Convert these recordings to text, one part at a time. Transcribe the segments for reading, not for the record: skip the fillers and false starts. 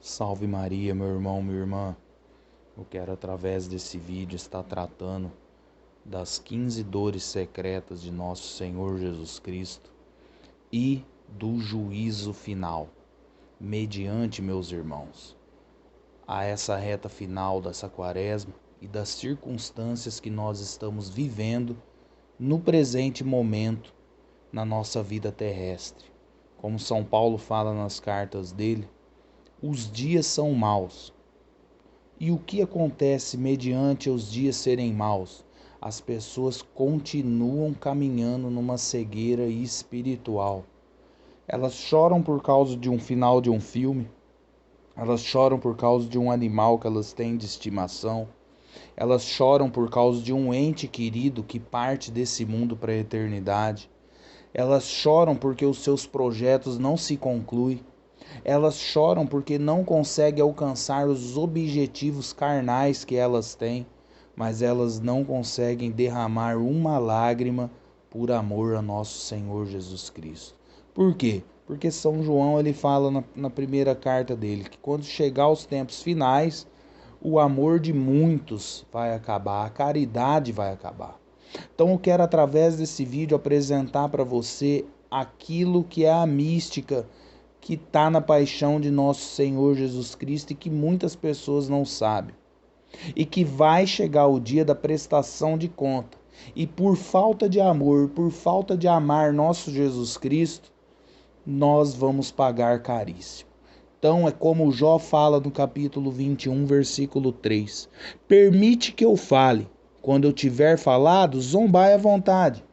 Salve Maria, meu irmão, minha irmã. Eu quero, através desse vídeo, estar tratando das 15 dores secretas de nosso Senhor Jesus Cristo e do juízo final, mediante, meus irmãos, a essa reta final dessa quaresma e das circunstâncias que nós estamos vivendo no presente momento na nossa vida terrestre. Como São Paulo fala nas cartas dele, os dias são maus. E o que acontece mediante os dias serem maus? As pessoas continuam caminhando numa cegueira espiritual. Elas choram por causa de um final de um filme, elas choram por causa de um animal que elas têm de estimação, elas choram por causa de um ente querido que parte desse mundo para a eternidade, elas choram porque os seus projetos não se concluem. Elas choram porque não conseguem alcançar os objetivos carnais que elas têm, mas elas não conseguem derramar uma lágrima por amor a nosso Senhor Jesus Cristo. Por quê? Porque São João ele fala na primeira carta dele que quando chegar os tempos finais, o amor de muitos vai acabar, a caridade vai acabar. Então eu quero, através desse vídeo, apresentar para você aquilo que é a mística que está na paixão de nosso Senhor Jesus Cristo e que muitas pessoas não sabem. E que vai chegar o dia da prestação de conta. E por falta de amor, por falta de amar nosso Jesus Cristo, nós vamos pagar caríssimo. Então é como Jó fala no capítulo 21, versículo 3. Permite que eu fale. Quando eu tiver falado, zombai à vontade.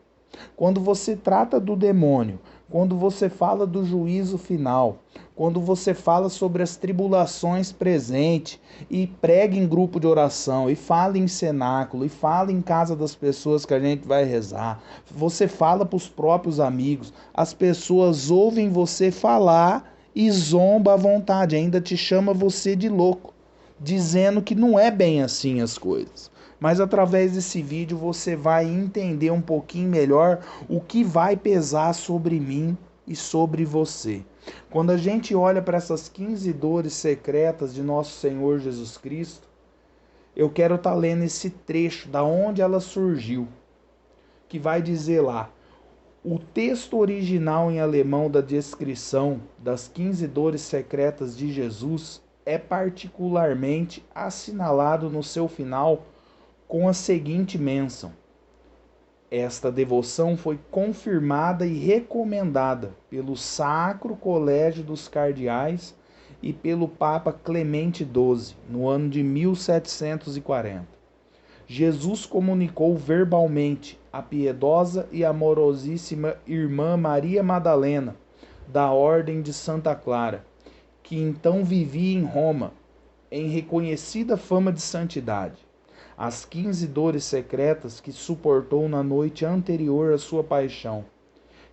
Quando você trata do demônio, quando você fala do juízo final, quando você fala sobre as tribulações presentes e prega em grupo de oração, e fala em cenáculo, e fala em casa das pessoas que a gente vai rezar, você fala para os próprios amigos, as pessoas ouvem você falar e zomba à vontade, ainda te chama você de louco, dizendo que não é bem assim as coisas. Mas através desse vídeo você vai entender um pouquinho melhor o que vai pesar sobre mim e sobre você. Quando a gente olha para essas 15 dores secretas de nosso Senhor Jesus Cristo, eu quero estar lendo esse trecho da onde ela surgiu, que vai dizer lá: o texto original em alemão da descrição das 15 dores secretas de Jesus é particularmente assinalado no seu final com a seguinte bênção: esta devoção foi confirmada e recomendada pelo Sacro Colégio dos Cardeais e pelo Papa Clemente XII, no ano de 1740. Jesus comunicou verbalmente à piedosa e amorosíssima irmã Maria Madalena, da Ordem de Santa Clara, que então vivia em Roma, em reconhecida fama de santidade, as 15 dores secretas que suportou na noite anterior à sua paixão.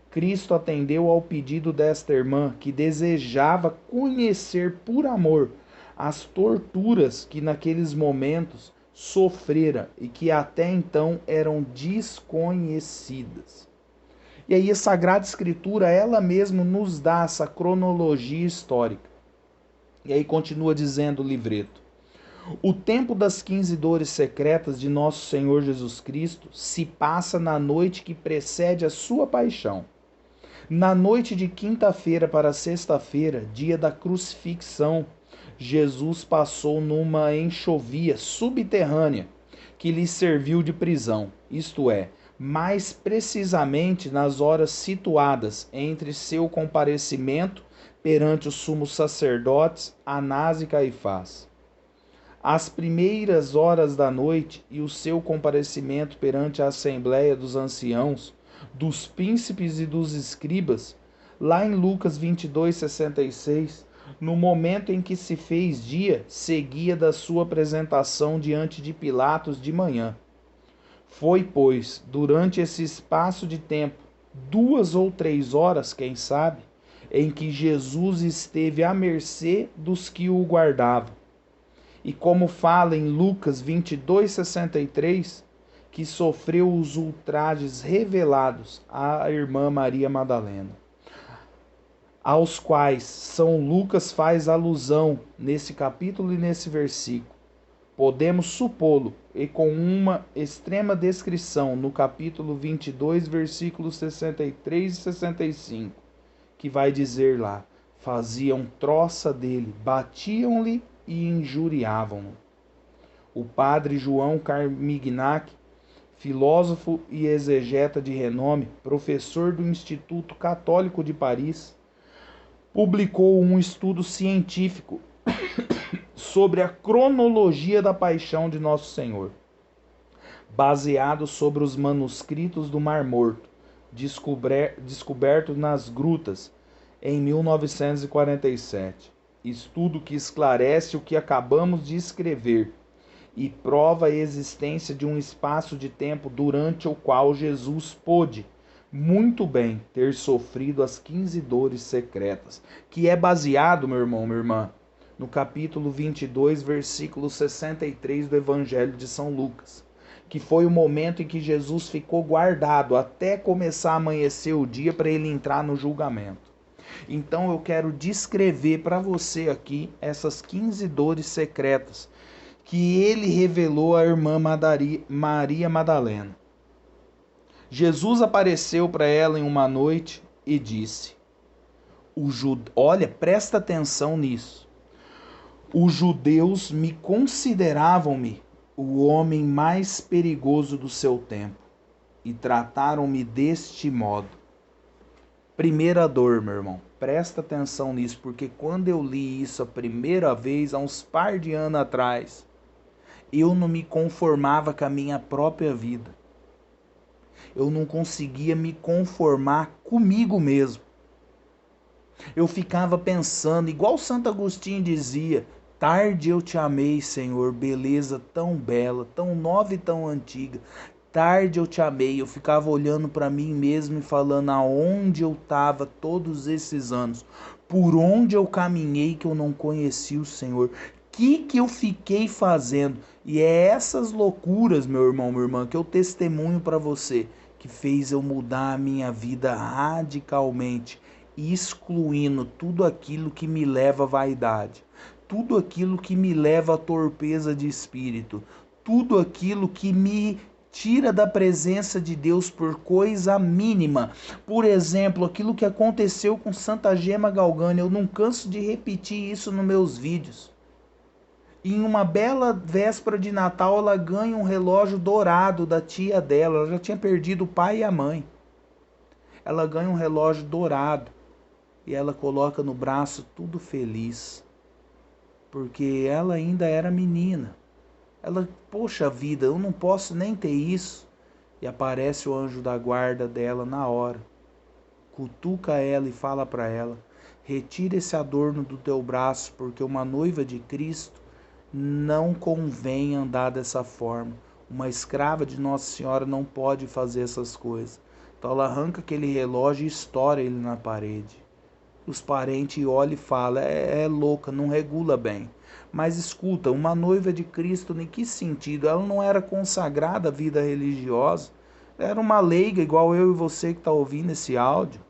Cristo atendeu ao pedido desta irmã, que desejava conhecer por amor as torturas que naqueles momentos sofrera e que até então eram desconhecidas. E aí a Sagrada Escritura, ela mesma nos dá essa cronologia histórica. E aí continua dizendo o livreto: o tempo das 15 dores secretas de nosso Senhor Jesus Cristo se passa na noite que precede a sua paixão. Na noite de quinta-feira para sexta-feira, dia da crucifixão, Jesus passou numa enxovia subterrânea que lhe serviu de prisão, isto é, mais precisamente nas horas situadas entre seu comparecimento perante os sumos sacerdotes Anás e Caifás. Às primeiras horas da noite e o seu comparecimento perante a Assembleia dos Anciãos, dos príncipes e dos escribas, lá em Lucas 22:66, no momento em que se fez dia, seguia da sua apresentação diante de Pilatos de manhã. Foi, pois, durante esse espaço de tempo, 2 ou 3 horas, quem sabe, em que Jesus esteve à mercê dos que o guardavam. E como fala em Lucas 22:63, que sofreu os ultrajes revelados à irmã Maria Madalena. aos quais São Lucas faz alusão nesse capítulo e nesse versículo. Podemos supô-lo, e com uma extrema descrição no capítulo 22, versículos 63 e 65, que vai dizer lá: faziam troça dele, batiam-lhe e injuriavam-no. O padre João Carmignac, filósofo e exegeta de renome, professor do Instituto Católico de Paris, publicou um estudo científico sobre a cronologia da paixão de Nosso Senhor, baseado sobre os manuscritos do Mar Morto, descobertos nas grutas em 1947. Estudo que esclarece o que acabamos de escrever e prova a existência de um espaço de tempo durante o qual Jesus pôde muito bem ter sofrido as 15 dores secretas, que é baseado, meu irmão, minha irmã, no capítulo 22, versículo 63 do Evangelho de São Lucas, que foi o momento em que Jesus ficou guardado até começar a amanhecer o dia para ele entrar no julgamento. Então eu quero descrever para você aqui essas 15 dores secretas que ele revelou à irmã Maria Madalena. Jesus apareceu para ela em uma noite e disse: olha, presta atenção nisso. Os judeus me consideravam-me o homem mais perigoso do seu tempo e trataram-me deste modo. Primeira dor, meu irmão, presta atenção nisso, porque quando eu li isso a primeira vez, há uns par de anos atrás, eu não me conformava com a minha própria vida. Eu não conseguia me conformar comigo mesmo. Eu ficava pensando, igual Santo Agostinho dizia: tarde eu te amei, Senhor, beleza tão bela, tão nova e tão antiga. Tarde eu te amei. Eu ficava olhando para mim mesmo e falando aonde eu estava todos esses anos. Por onde eu caminhei que eu não conheci o Senhor. Que eu fiquei fazendo? E é essas loucuras, meu irmão, minha irmã, que eu testemunho para você, que fez eu mudar a minha vida radicalmente, excluindo tudo aquilo que me leva à vaidade, tudo aquilo que me leva à torpeza de espírito, tudo aquilo que me tira da presença de Deus por coisa mínima. Por exemplo, aquilo que aconteceu com Santa Gema Galgani, eu não canso de repetir isso nos meus vídeos. Em uma bela véspera de Natal, ela ganha um relógio dourado da tia dela. Ela já tinha perdido o pai e a mãe. Ela ganha um relógio dourado e ela coloca no braço tudo feliz, porque ela ainda era menina. Ela, poxa vida, eu não posso nem ter isso. E aparece o anjo da guarda dela na hora. Cutuca ela e fala para ela: retira esse adorno do teu braço, porque uma noiva de Cristo não convém andar dessa forma. Uma escrava de Nossa Senhora não pode fazer essas coisas. Então ela arranca aquele relógio e estoura ele na parede. Os parentes olham e falam: é louca, não regula bem. Mas escuta, uma noiva de Cristo, em que sentido? Ela não era consagrada à vida religiosa. Era uma leiga igual eu e você que está ouvindo esse áudio.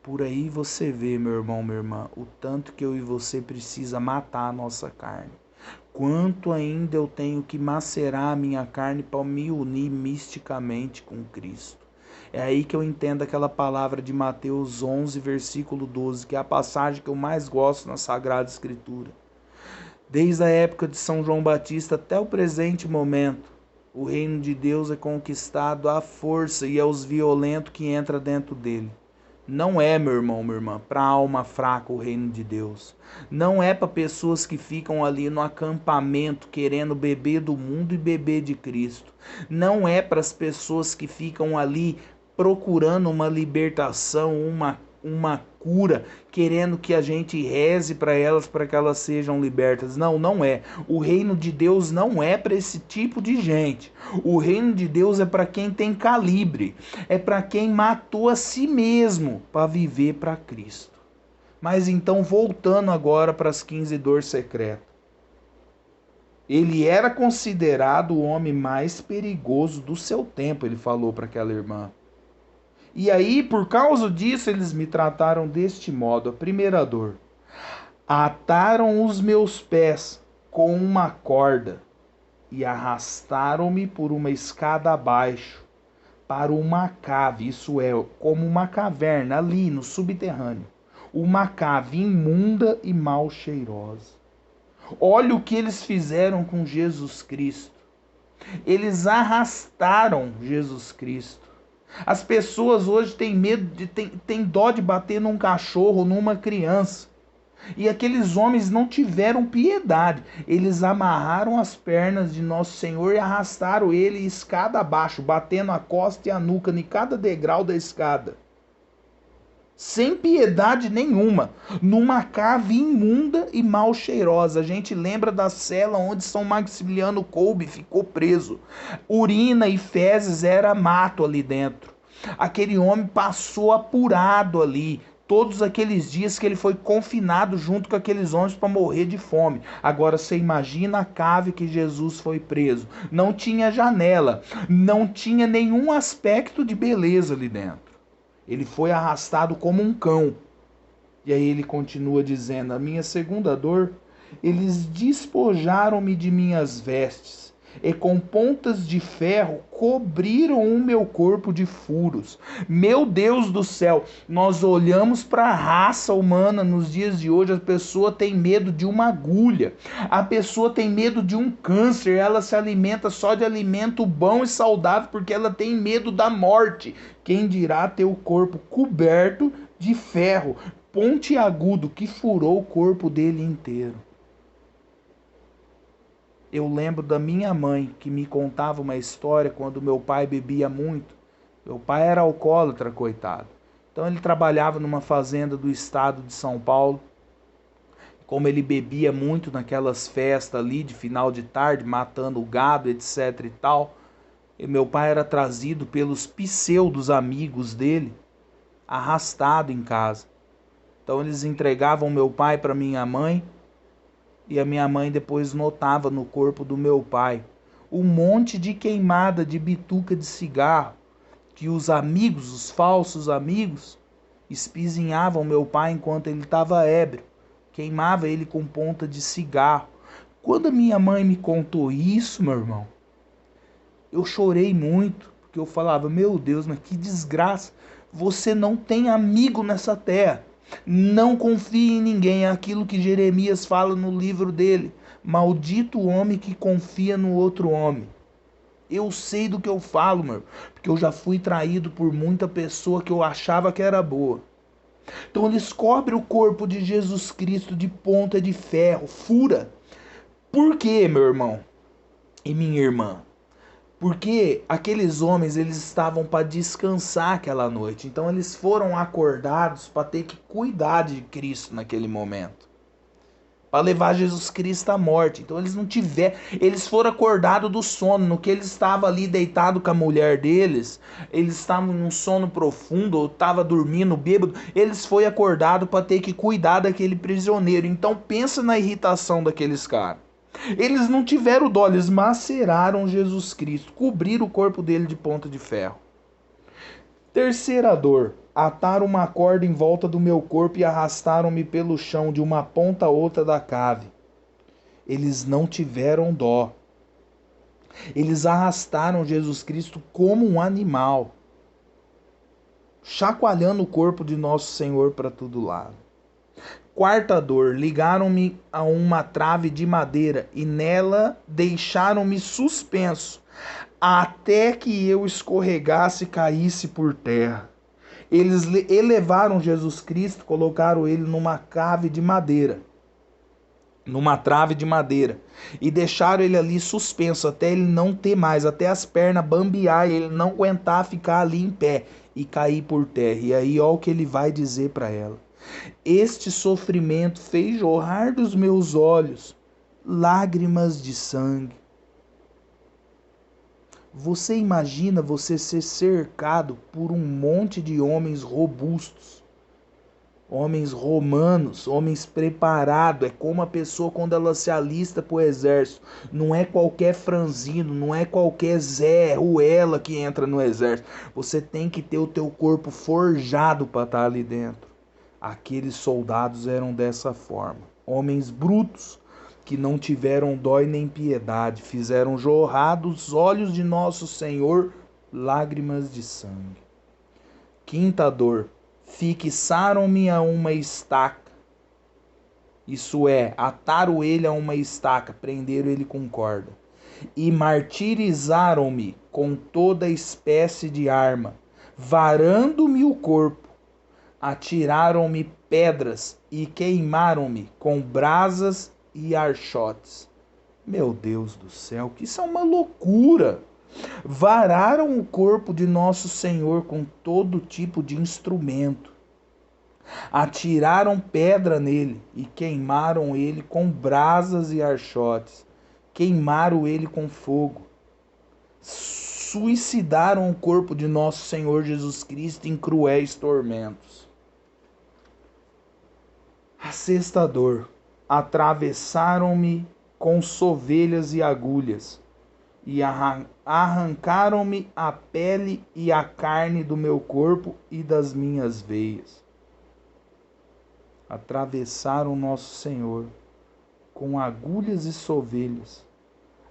Por aí você vê, meu irmão, minha irmã, o tanto que eu e você precisa matar a nossa carne. Quanto ainda eu tenho que macerar a minha carne para me unir misticamente com Cristo. É aí que eu entendo aquela palavra de Mateus 11, versículo 12, que é a passagem que eu mais gosto na Sagrada Escritura. Desde a época de São João Batista até o presente momento, o reino de Deus é conquistado à força e é os violentos que entram dentro dele. Não é, meu irmão, minha irmã, para alma fraca o reino de Deus. Não é para pessoas que ficam ali no acampamento querendo beber do mundo e beber de Cristo. Não é para as pessoas que ficam ali procurando uma libertação, uma cura, querendo que a gente reze para que elas sejam libertas. Não, não é. O reino de Deus não é para esse tipo de gente. O reino de Deus é para quem tem calibre, é para quem matou a si mesmo para viver para Cristo. Mas então, voltando agora para as 15 dores secretas. Ele era considerado o homem mais perigoso do seu tempo, ele falou para aquela irmã. E aí, por causa disso, eles me trataram deste modo. A primeira dor: ataram os meus pés com uma corda e arrastaram-me por uma escada abaixo para uma cave, isso é, como uma caverna ali no subterrâneo, uma cave imunda e mal cheirosa. Olha o que eles fizeram com Jesus Cristo. Eles arrastaram Jesus Cristo. As pessoas hoje têm medo, têm dó de bater num cachorro, numa criança. E aqueles homens não tiveram piedade. Eles amarraram as pernas de Nosso Senhor e arrastaram ele escada abaixo, batendo a costa e a nuca em cada degrau da escada. Sem piedade nenhuma, numa cave imunda e mal cheirosa. A gente lembra da cela onde São Maximiliano Kolbe ficou preso. Urina e fezes era mato ali dentro. Aquele homem passou apurado ali, todos aqueles dias que ele foi confinado junto com aqueles homens para morrer de fome. Agora você imagina a cave que Jesus foi preso. Não tinha janela, não tinha nenhum aspecto de beleza ali dentro. Ele foi arrastado como um cão. E aí ele continua dizendo: a minha segunda dor, eles despojaram-me de minhas vestes, e com pontas de ferro cobriram o meu corpo de furos. Meu Deus do céu, nós olhamos para a raça humana nos dias de hoje, a pessoa tem medo de uma agulha, a pessoa tem medo de um câncer, ela se alimenta só de alimento bom e saudável porque ela tem medo da morte. Quem dirá ter o corpo coberto de ferro, pontiagudo, que furou o corpo dele inteiro. Eu lembro da minha mãe, que me contava uma história quando meu pai bebia muito. Meu pai era alcoólatra, coitado. Então ele trabalhava numa fazenda do estado de São Paulo. Como ele bebia muito naquelas festas ali de final de tarde, matando o gado, etc e tal, e meu pai era trazido pelos pseudos amigos dele, arrastado em casa. Então eles entregavam meu pai para minha mãe, e a minha mãe depois notava no corpo do meu pai um monte de queimada de bituca de cigarro que os amigos, os falsos amigos, espizinhavam meu pai enquanto ele estava ébrio, queimava ele com ponta de cigarro. Quando a minha mãe me contou isso, meu irmão, eu chorei muito, porque eu falava: meu Deus, mas que desgraça, você não tem amigo nessa terra. Não confie em ninguém, é aquilo que Jeremias fala no livro dele: maldito o homem que confia no outro homem. Eu sei do que eu falo, meu, porque eu já fui traído por muita pessoa que eu achava que era boa. Então eles cobrem o corpo de Jesus Cristo de ponta de ferro, fura. Por quê, meu irmão e minha irmã? Porque aqueles homens, eles estavam para descansar aquela noite. Então eles foram acordados para ter que cuidar de Cristo naquele momento, para levar Jesus Cristo à morte. Então eles não tiveram, eles foram acordados do sono, no que eles estavam ali deitados com a mulher deles, eles estavam num sono profundo, ou estavam dormindo bêbado, eles foram acordados para ter que cuidar daquele prisioneiro. Então pensa na irritação daqueles caras. Eles não tiveram dó, eles maceraram Jesus Cristo, cobriram o corpo dele de ponta de ferro. Terceira dor: ataram uma corda em volta do meu corpo e arrastaram-me pelo chão de uma ponta a outra da cave. Eles não tiveram dó. Eles arrastaram Jesus Cristo como um animal, chacoalhando o corpo de nosso Senhor para todo lado. Quarta dor: ligaram-me a uma trave de madeira e nela deixaram-me suspenso, até que eu escorregasse e caísse por terra. Eles elevaram Jesus Cristo, colocaram ele numa trave de madeira, e deixaram ele ali suspenso, até ele não ter mais, até as pernas bambear, ele não aguentar ficar ali em pé e cair por terra. E aí, ó, o que ele vai dizer para ela: este sofrimento fez jorrar dos meus olhos lágrimas de sangue. Você imagina você ser cercado por um monte de homens robustos, homens romanos, homens preparados. É como a pessoa quando ela se alista para o exército. Não é qualquer franzino, não é qualquer Zé Ruela que entra no exército. Você tem que ter o teu corpo forjado para estar ali dentro. Aqueles soldados eram dessa forma. Homens brutos, que não tiveram dó e nem piedade, fizeram jorrar dos olhos de nosso Senhor lágrimas de sangue. Quinta dor, fixaram-me a uma estaca. Isso é, ataram ele a uma estaca, prenderam ele com corda. E martirizaram-me com toda espécie de arma, varando-me o corpo. Atiraram-me pedras e queimaram-me com brasas e archotes. Meu Deus do céu, que isso é uma loucura! Vararam o corpo de nosso Senhor com todo tipo de instrumento. Atiraram pedra nele e queimaram ele com brasas e archotes. Queimaram ele com fogo. Suicidaram o corpo de nosso Senhor Jesus Cristo em cruéis tormentos. A sexta dor. Atravessaram-me com sovelhas e agulhas e arrancaram-me a pele e a carne do meu corpo e das minhas veias. Atravessaram nosso Senhor com agulhas e sovelhas,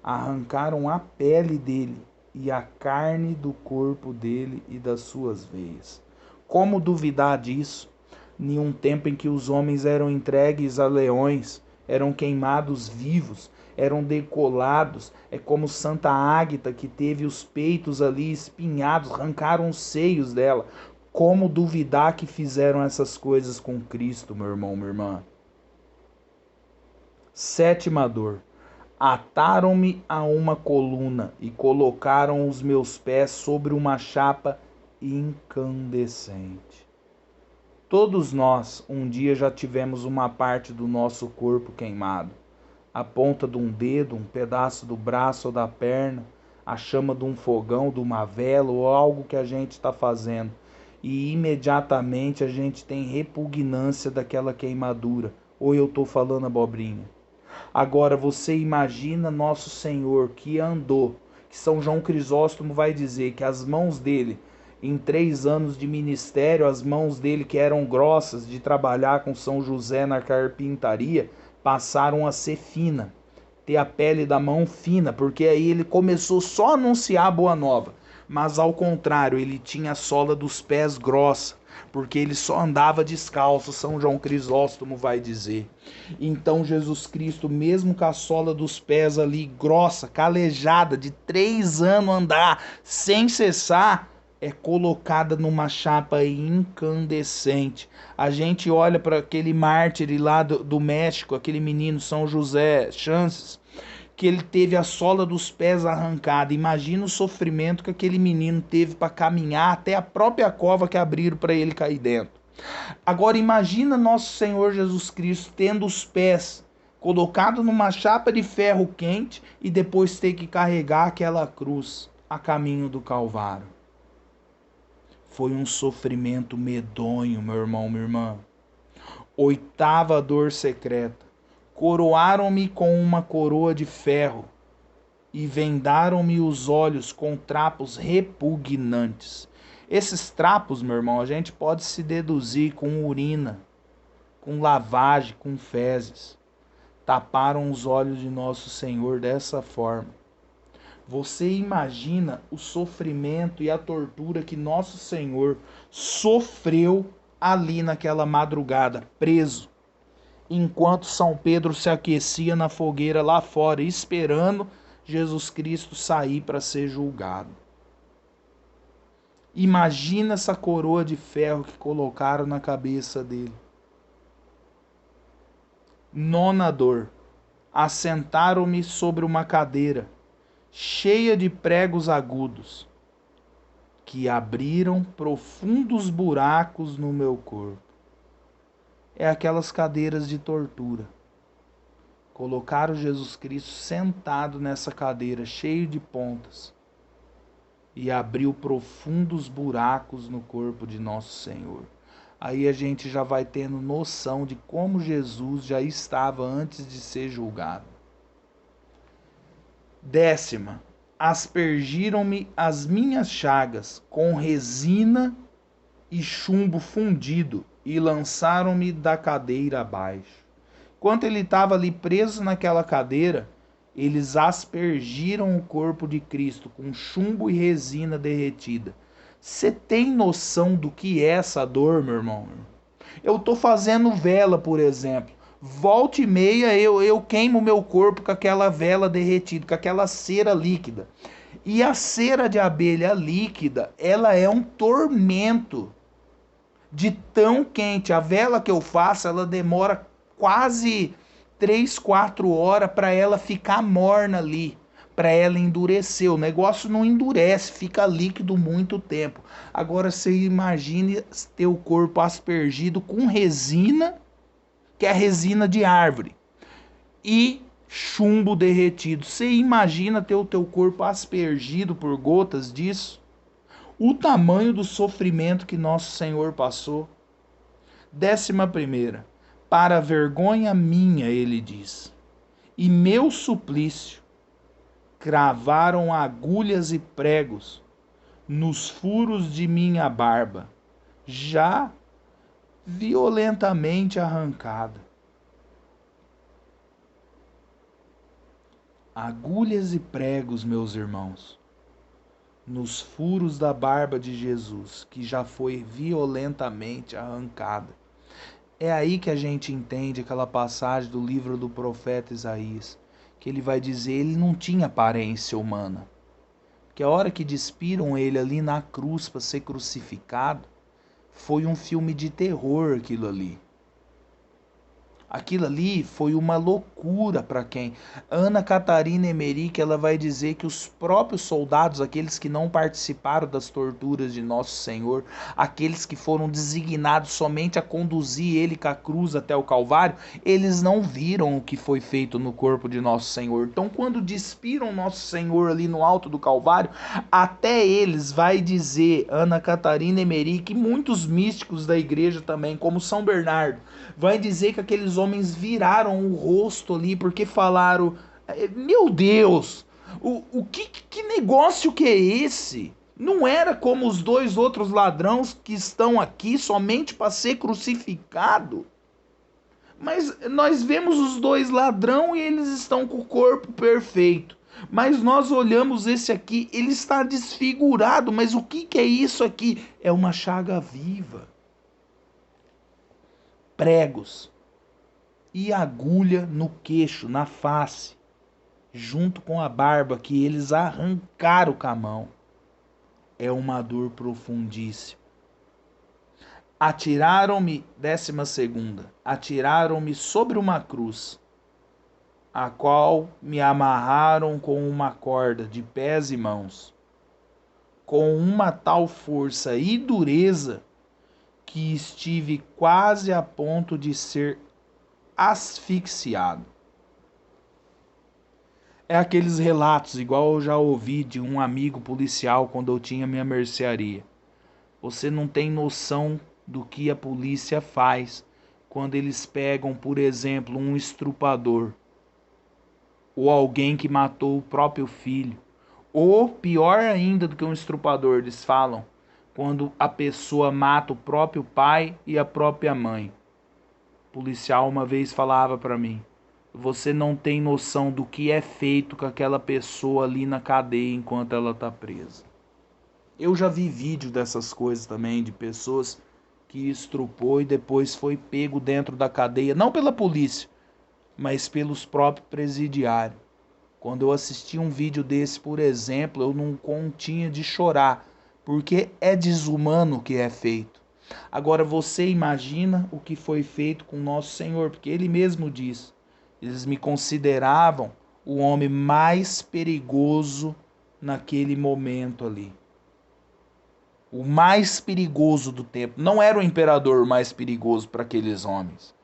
arrancaram a pele dele e a carne do corpo dele e das suas veias. Como duvidar disso? Em um tempo em que os homens eram entregues a leões, eram queimados vivos, eram decolados. É como Santa Águita, que teve os peitos ali espinhados, arrancaram os seios dela. Como duvidar que fizeram essas coisas com Cristo, meu irmão, minha irmã? Sétima dor. Ataram-me a uma coluna e colocaram os meus pés sobre uma chapa incandescente. Todos nós um dia já tivemos uma parte do nosso corpo queimado. A ponta de um dedo, um pedaço do braço ou da perna, a chama de um fogão, de uma vela ou algo que a gente está fazendo. E imediatamente a gente tem repugnância daquela queimadura. Ou eu estou falando abobrinha? Agora você imagina nosso Senhor que andou, que São João Crisóstomo vai dizer que as mãos dele, em 3 anos de ministério, as mãos dele que eram grossas de trabalhar com São José na carpintaria, passaram a ser fina, ter a pele da mão fina, porque aí ele começou só a anunciar a boa nova. Mas ao contrário, ele tinha a sola dos pés grossa, porque ele só andava descalço, São João Crisóstomo vai dizer. Então Jesus Cristo, mesmo com a sola dos pés ali grossa, calejada, de 3 anos andar sem cessar, é colocada numa chapa incandescente. A gente olha para aquele mártir lá do México, aquele menino São José Chances, que ele teve a sola dos pés arrancada. Imagina o sofrimento que aquele menino teve para caminhar até a própria cova que abriram para ele cair dentro. Agora imagina nosso Senhor Jesus Cristo tendo os pés colocados numa chapa de ferro quente e depois ter que carregar aquela cruz a caminho do Calvário. Foi um sofrimento medonho, meu irmão, minha irmã. Oitava dor secreta. Coroaram-me com uma coroa de ferro e vendaram-me os olhos com trapos repugnantes. Esses trapos, meu irmão, a gente pode se deduzir com urina, com lavagem, com fezes. Taparam os olhos de nosso Senhor dessa forma. Você imagina o sofrimento e a tortura que nosso Senhor sofreu ali naquela madrugada, preso, enquanto São Pedro se aquecia na fogueira lá fora, esperando Jesus Cristo sair para ser julgado. Imagina essa coroa de ferro que colocaram na cabeça dele. Nona dor. Assentaram-me sobre uma cadeira, cheia de pregos agudos, que abriram profundos buracos no meu corpo. É aquelas cadeiras de tortura. Colocaram Jesus Cristo sentado nessa cadeira, cheio de pontas, e abriu profundos buracos no corpo de nosso Senhor. Aí a gente já vai tendo noção de como Jesus já estava antes de ser julgado. 10ª, aspergiram-me as minhas chagas com resina e chumbo fundido e lançaram-me da cadeira abaixo. Enquanto ele estava ali preso naquela cadeira, eles aspergiram o corpo de Cristo com chumbo e resina derretida. Você tem noção do que é essa dor, meu irmão? Eu tô fazendo vela, por exemplo. Volta e meia eu queimo meu corpo com aquela vela derretida, com aquela cera líquida. E a cera de abelha líquida, ela é um tormento de tão quente. A vela que eu faço, ela demora quase 3, 4 horas para ela ficar morna ali, para ela endurecer. O negócio não endurece, fica líquido muito tempo. Agora você imagine ter o corpo aspergido com resina, que é resina de árvore, e chumbo derretido. Você imagina ter o teu corpo aspergido por gotas disso? O tamanho do sofrimento que nosso Senhor passou. 11ª, para vergonha minha, ele diz, e meu suplício, cravaram agulhas e pregos nos furos de minha barba, já violentamente arrancada. Agulhas e pregos, meus irmãos, nos furos da barba de Jesus, que já foi violentamente arrancada. É aí que a gente entende aquela passagem do livro do profeta Isaías, que ele vai dizer, ele não tinha aparência humana. Que a hora que despiram ele ali na cruz para ser crucificado, foi um filme de terror aquilo ali. Aquilo ali foi uma loucura para quem? Ana Catarina Emmerich, ela vai dizer que os próprios soldados, aqueles que não participaram das torturas de Nosso Senhor, aqueles que foram designados somente a conduzir ele com a cruz até o Calvário, eles não viram o que foi feito no corpo de Nosso Senhor. Então, quando despiram Nosso Senhor ali no alto do Calvário, até eles, vai dizer Ana Catarina Emmerich, e muitos místicos da igreja também, como São Bernardo, vai dizer que aqueles homens viraram o rosto ali porque falaram, meu Deus, que negócio que é esse? Não era como os 2 outros ladrões que estão aqui somente para ser crucificado? Mas nós vemos os 2 ladrões e eles estão com o corpo perfeito. Mas nós olhamos esse aqui, ele está desfigurado. Mas o que é isso aqui? É uma chaga viva. Pregos e agulha no queixo, na face, junto com a barba que eles arrancaram com a mão. É uma dor profundíssima. Atiraram-me, 12ª, atiraram-me sobre uma cruz, a qual me amarraram com uma corda de pés e mãos, com uma tal força e dureza que estive quase a ponto de ser asfixiado. É aqueles relatos, igual eu já ouvi de um amigo policial quando eu tinha minha mercearia. Você não tem noção do que a polícia faz quando eles pegam, por exemplo, um estrupador, ou alguém que matou o próprio filho, ou pior ainda do que um estrupador, eles falam, quando a pessoa mata o próprio pai e a própria mãe. O policial uma vez falava para mim, você não tem noção do que é feito com aquela pessoa ali na cadeia enquanto ela está presa. Eu já vi vídeo dessas coisas também, de pessoas que estrupou e depois foi pego dentro da cadeia, não pela polícia, mas pelos próprios presidiários. Quando eu assisti um vídeo desse, por exemplo, eu não continha de chorar, porque é desumano o que é feito. Agora você imagina o que foi feito com Nosso Senhor, porque Ele mesmo diz, eles me consideravam o homem mais perigoso naquele momento ali. O mais perigoso do tempo. Não era o imperador mais perigoso para aqueles homens.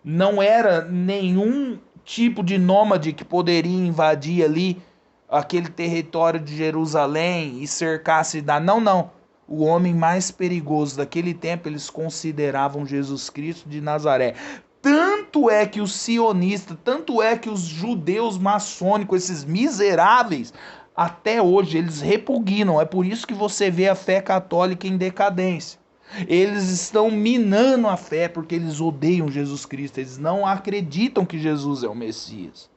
Não era nenhum tipo de nômade que poderia invadir ali aquele território de Jerusalém e cercar a cidade. Não, não. o homem mais perigoso daquele tempo, eles consideravam Jesus Cristo de Nazaré. Tanto é que os sionistas, tanto é que os judeus maçônicos, esses miseráveis, até hoje eles repugnam. É por isso que você vê a fé católica em decadência. Eles estão minando a fé porque eles odeiam Jesus Cristo. Eles não acreditam que Jesus é o Messias.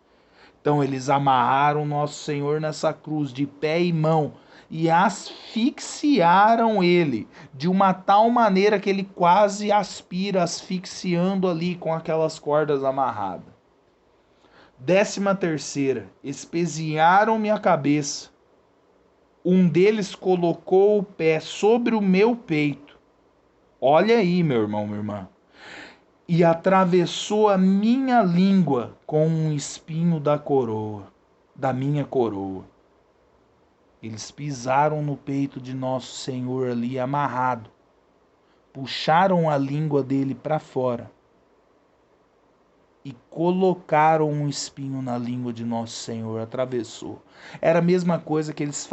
Então eles amarraram nosso Senhor nessa cruz de pé e mão e asfixiaram ele de uma tal maneira que ele quase aspira, asfixiando ali com aquelas cordas amarradas. 13ª, espezinharam-me a cabeça. Um deles colocou o pé sobre o meu peito. Olha aí, meu irmão, minha irmã. E atravessou a minha língua com um espinho da minha coroa. Eles pisaram no peito de nosso Senhor ali amarrado. Puxaram a língua dele para fora. E colocaram um espinho na língua de nosso Senhor, atravessou. Era a mesma coisa que eles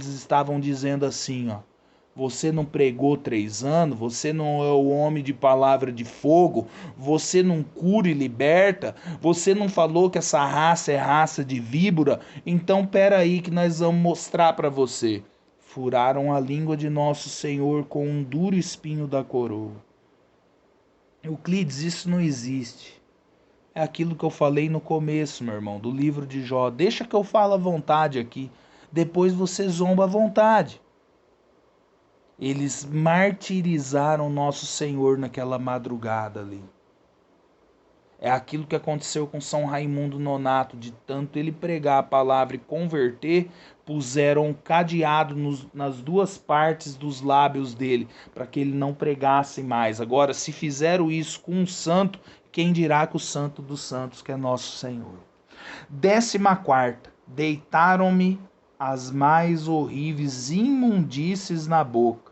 estavam dizendo assim, ó. Você não pregou 3 anos, você não é o homem de palavra de fogo, você não cura e liberta, você não falou que essa raça é raça de víbora, então peraí que nós vamos mostrar para você. Furaram a língua de nosso Senhor com um duro espinho da coroa. Euclides, isso não existe. É aquilo que eu falei no começo, meu irmão, do livro de Jó. Deixa que eu falo à vontade aqui, depois você zomba à vontade. Eles martirizaram nosso Senhor naquela madrugada ali. É aquilo que aconteceu com São Raimundo Nonato, de tanto ele pregar a palavra e converter, puseram um cadeado nas 2 partes dos lábios dele, para que ele não pregasse mais. Agora, se fizeram isso com um santo, quem dirá que o santo dos santos, que é nosso Senhor. 14ª, deitaram-me as mais horríveis imundícies na boca.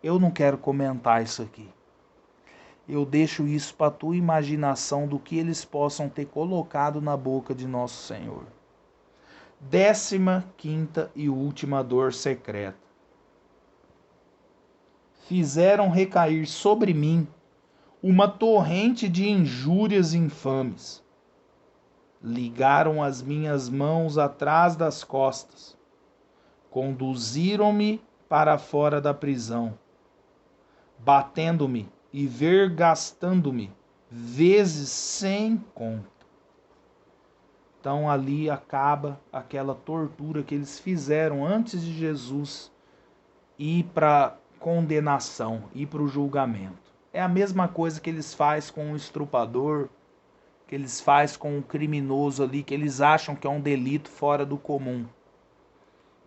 Eu não quero comentar isso aqui. Eu deixo isso para a tua imaginação do que eles possam ter colocado na boca de nosso Senhor. 15ª e última dor secreta. Fizeram recair sobre mim uma torrente de injúrias infames. Ligaram as minhas mãos atrás das costas. Conduziram-me para fora da prisão, batendo-me e vergastando-me vezes sem conta. Então ali acaba aquela tortura que eles fizeram antes de Jesus ir para condenação, ir para o julgamento. É a mesma coisa que eles fazem com o estrupador, que eles fazem com o criminoso ali, que eles acham que é um delito fora do comum.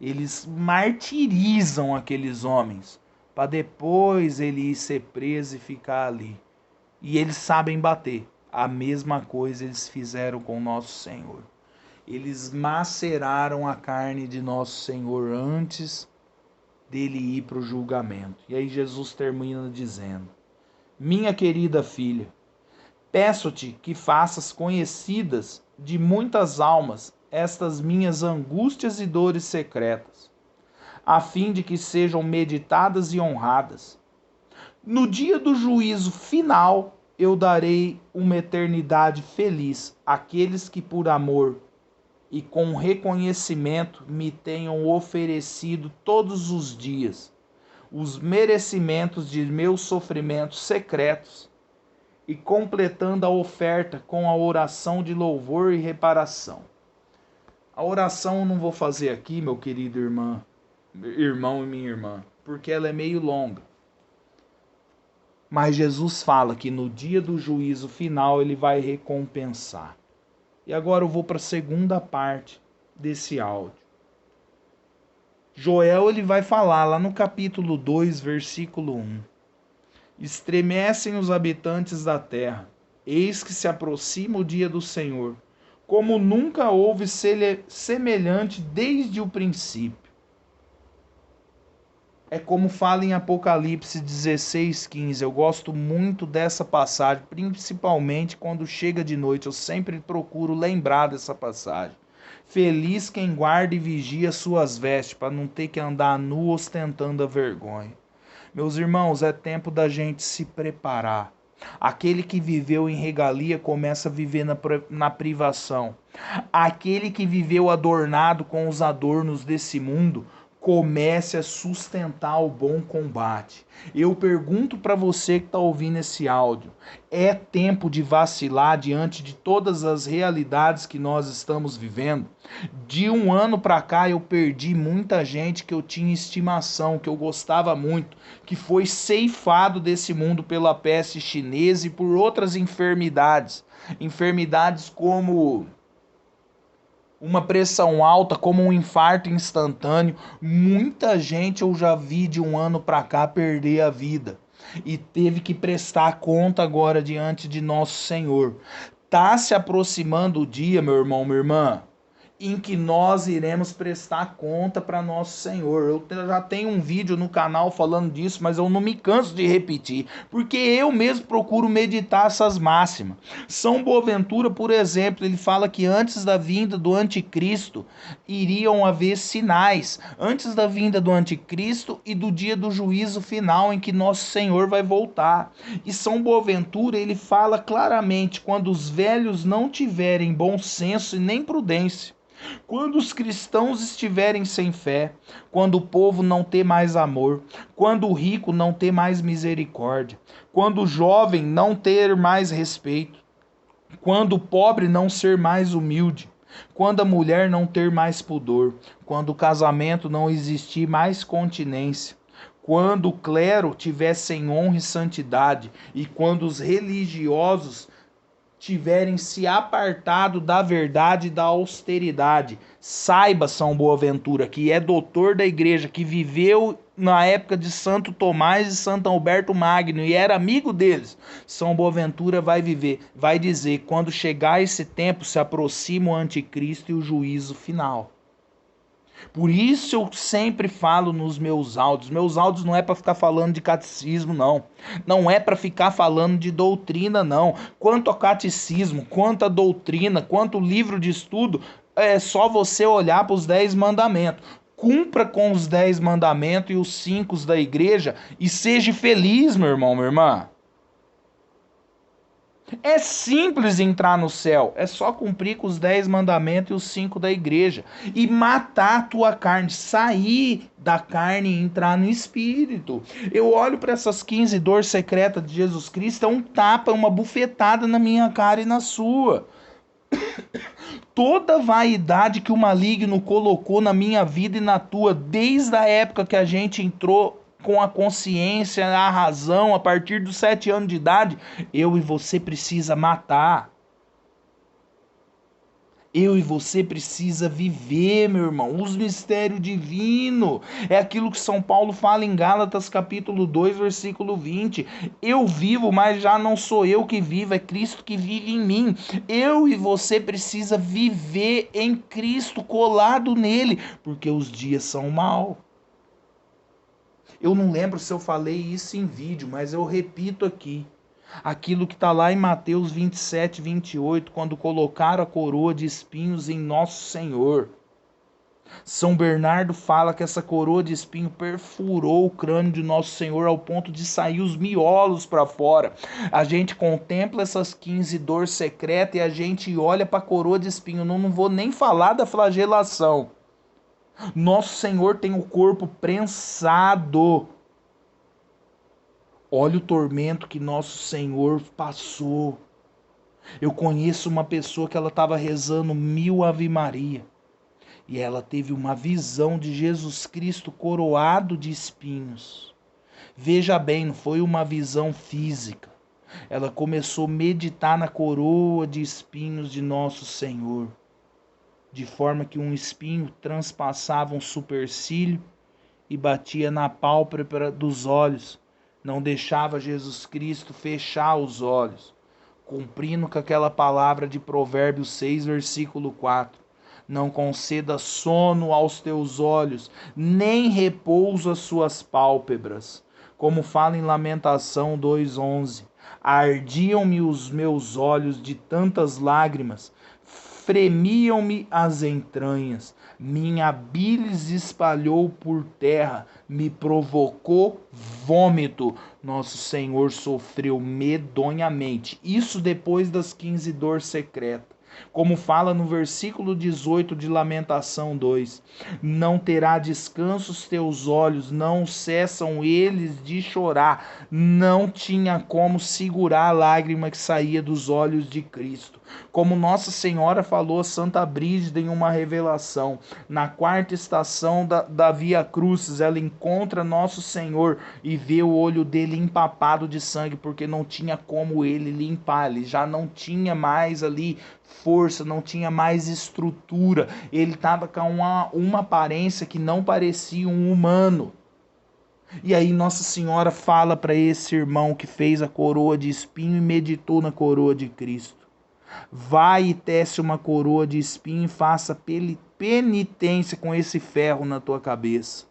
Eles martirizam aqueles homens para depois ele ir ser preso e ficar ali. E eles sabem bater. A mesma coisa eles fizeram com nosso Senhor. Eles maceraram a carne de nosso Senhor antes dele ir para o julgamento. E aí Jesus termina dizendo: minha querida filha, peço-te que faças conhecidas de muitas almas estas minhas angústias e dores secretas, a fim de que sejam meditadas e honradas. No dia do juízo final, eu darei uma eternidade feliz àqueles que por amor e com reconhecimento me tenham oferecido todos os dias os merecimentos de meus sofrimentos secretos e completando a oferta com a oração de louvor e reparação. A oração eu não vou fazer aqui, meu querido irmão e minha irmã, porque ela é meio longa. Mas Jesus fala que no dia do juízo final ele vai recompensar. E agora eu vou para a segunda parte desse áudio. Joel ele vai falar lá no capítulo 2, versículo 1. Estremecem os habitantes da terra, eis que se aproxima o dia do Senhor, como nunca houve semelhante desde o princípio. É como fala em Apocalipse 16:15. Eu gosto muito dessa passagem, principalmente quando chega de noite. Eu sempre procuro lembrar dessa passagem. Feliz quem guarda e vigia suas vestes, para não ter que andar nu ostentando a vergonha. Meus irmãos, é tempo da gente se preparar. Aquele que viveu em regalia começa a viver na privação. Aquele que viveu adornado com os adornos desse mundo comece a sustentar o bom combate. Eu pergunto para você que está ouvindo esse áudio: é tempo de vacilar diante de todas as realidades que nós estamos vivendo? De um ano para cá eu perdi muita gente que eu tinha estimação, que eu gostava muito, que foi ceifado desse mundo pela peste chinesa e por outras enfermidades. Enfermidades como uma pressão alta, como um infarto instantâneo. Muita gente eu já vi de um ano para cá perder a vida e teve que prestar conta agora diante de nosso Senhor. Tá se aproximando o dia, meu irmão, minha irmã, em que nós iremos prestar conta para nosso Senhor. Eu já tenho um vídeo no canal falando disso, mas eu não me canso de repetir, porque eu mesmo procuro meditar essas máximas. São Boaventura, por exemplo, ele fala que antes da vinda do anticristo iriam haver sinais, antes da vinda do anticristo e do dia do juízo final em que nosso Senhor vai voltar. E São Boaventura, ele fala claramente: quando os velhos não tiverem bom senso e nem prudência, quando os cristãos estiverem sem fé, quando o povo não ter mais amor, quando o rico não ter mais misericórdia, quando o jovem não ter mais respeito, quando o pobre não ser mais humilde, quando a mulher não ter mais pudor, quando o casamento não existir mais continência, quando o clero tiver sem honra e santidade, e quando os religiosos tiverem se apartado da verdade e da austeridade. Saiba, São Boaventura, que é doutor da igreja, que viveu na época de Santo Tomás e Santo Alberto Magno e era amigo deles. São Boaventura vai dizer: quando chegar esse tempo, se aproxima o anticristo e o juízo final. Por isso eu sempre falo nos meus áudios. Meus áudios não é para ficar falando de catecismo, não. Não é para ficar falando de doutrina, não. Quanto ao catecismo, quanto à doutrina, quanto ao livro de estudo, é só você olhar para os 10 mandamentos. Cumpra com os 10 mandamentos e os 5 da igreja e seja feliz, meu irmão, minha irmã. É simples entrar no céu, é só cumprir com os 10 mandamentos e os 5 da igreja. E matar a tua carne, sair da carne e entrar no espírito. Eu olho para essas 15 dores secretas de Jesus Cristo, é um tapa, uma bufetada na minha cara e na sua. Toda vaidade que o maligno colocou na minha vida e na tua, desde a época que a gente entrou com a consciência, a razão, a partir dos 7 anos de idade, eu e você precisa matar. Eu e você precisa viver, meu irmão, os mistérios divinos. É aquilo que São Paulo fala em Gálatas capítulo 2, versículo 20. Eu vivo, mas já não sou eu que vivo, é Cristo que vive em mim. Eu e você precisa viver em Cristo, colado nele, porque os dias são maus. Eu não lembro se eu falei isso em vídeo, mas eu repito aqui. Aquilo que está lá em Mateus 27, 28, quando colocaram a coroa de espinhos em nosso Senhor. São Bernardo fala que essa coroa de espinho perfurou o crânio de nosso Senhor ao ponto de sair os miolos para fora. A gente contempla essas 15 dores secretas e a gente olha para a coroa de espinho. Não vou nem falar da flagelação. Nosso Senhor tem o corpo prensado. Olha o tormento que nosso Senhor passou. Eu conheço uma pessoa que ela estava rezando 1000 Ave Maria. E ela teve uma visão de Jesus Cristo coroado de espinhos. Veja bem, não foi uma visão física. Ela começou a meditar na coroa de espinhos de nosso Senhor. De forma que um espinho transpassava um supercílio e batia na pálpebra dos olhos. Não deixava Jesus Cristo fechar os olhos, cumprindo com aquela palavra de Provérbios 6, versículo 4. Não conceda sono aos teus olhos, nem repouso às suas pálpebras. Como fala em Lamentação 2:11. Ardiam-me os meus olhos de tantas lágrimas, fremiam-me as entranhas, minha bilis espalhou por terra, me provocou vômito. Nosso Senhor sofreu medonhamente. Isso depois das 15 dores secretas. Como fala no versículo 18 de Lamentação 2: não terá descanso os teus olhos, não cessam eles de chorar. Não tinha como segurar a lágrima que saía dos olhos de Cristo. Como Nossa Senhora falou a Santa Brígida em uma revelação, na quarta estação da Via Crucis, ela encontra Nosso Senhor e vê o olho dele empapado de sangue, porque não tinha como ele limpar, ele já não tinha mais ali força, não tinha mais estrutura, ele estava com uma aparência que não parecia um humano. E aí Nossa Senhora fala para esse irmão que fez a coroa de espinho e meditou na coroa de Cristo: vai e tece uma coroa de espinho e faça penitência com esse ferro na tua cabeça.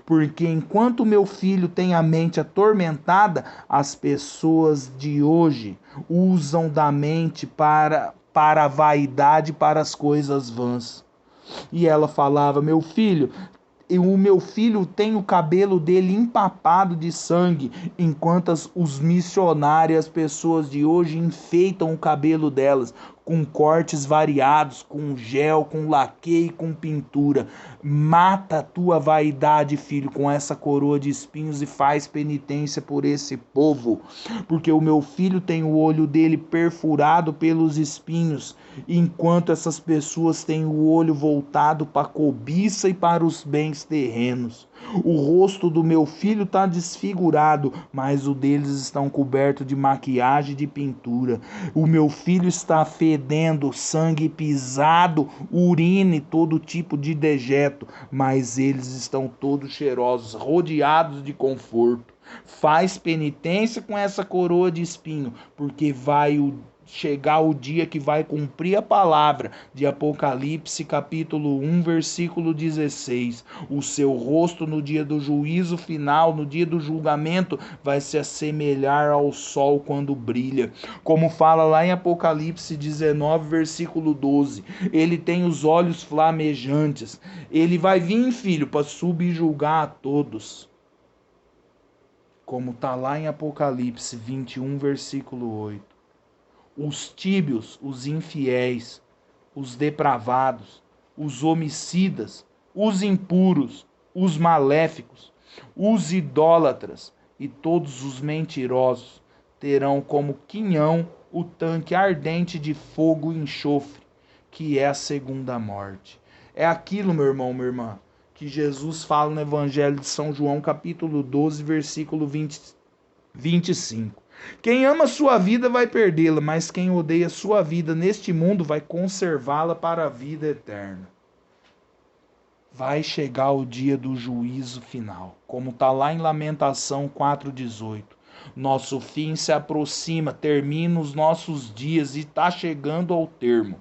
Porque enquanto meu filho tem a mente atormentada, as pessoas de hoje usam da mente para a vaidade, para as coisas vãs. E ela falava: meu filho, o meu filho tem o cabelo dele empapado de sangue, enquanto os missionários, as pessoas de hoje, enfeitam o cabelo delas com cortes variados, com gel, com laque, com pintura. Mata a tua vaidade, filho, com essa coroa de espinhos e faz penitência por esse povo, porque o meu filho tem o olho dele perfurado pelos espinhos, enquanto essas pessoas têm o olho voltado para a cobiça e para os bens terrenos. O rosto do meu filho está desfigurado, mas o deles estão coberto de maquiagem e de pintura. O meu filho está fedendo, sangue pisado, urina e todo tipo de dejeto, mas eles estão todos cheirosos, rodeados de conforto. Faz penitência com essa coroa de espinho, porque vai chegar o dia que vai cumprir a palavra de Apocalipse capítulo 1, versículo 16. O seu rosto no dia do juízo final, no dia do julgamento, vai se assemelhar ao sol quando brilha. Como fala lá em Apocalipse 19, versículo 12. Ele tem os olhos flamejantes. Ele vai vir, filho, para subjugar a todos. Como está lá em Apocalipse 21, versículo 8. Os tíbios, os infiéis, os depravados, os homicidas, os impuros, os maléficos, os idólatras e todos os mentirosos terão como quinhão o tanque ardente de fogo e enxofre, que é a segunda morte. É aquilo, meu irmão, minha irmã, que Jesus fala no Evangelho de São João, capítulo 12, versículo 25. Quem ama sua vida vai perdê-la, mas quem odeia sua vida neste mundo vai conservá-la para a vida eterna. Vai chegar o dia do juízo final, como está lá em Lamentação 4,18. Nosso fim se aproxima, termina os nossos dias e está chegando ao termo.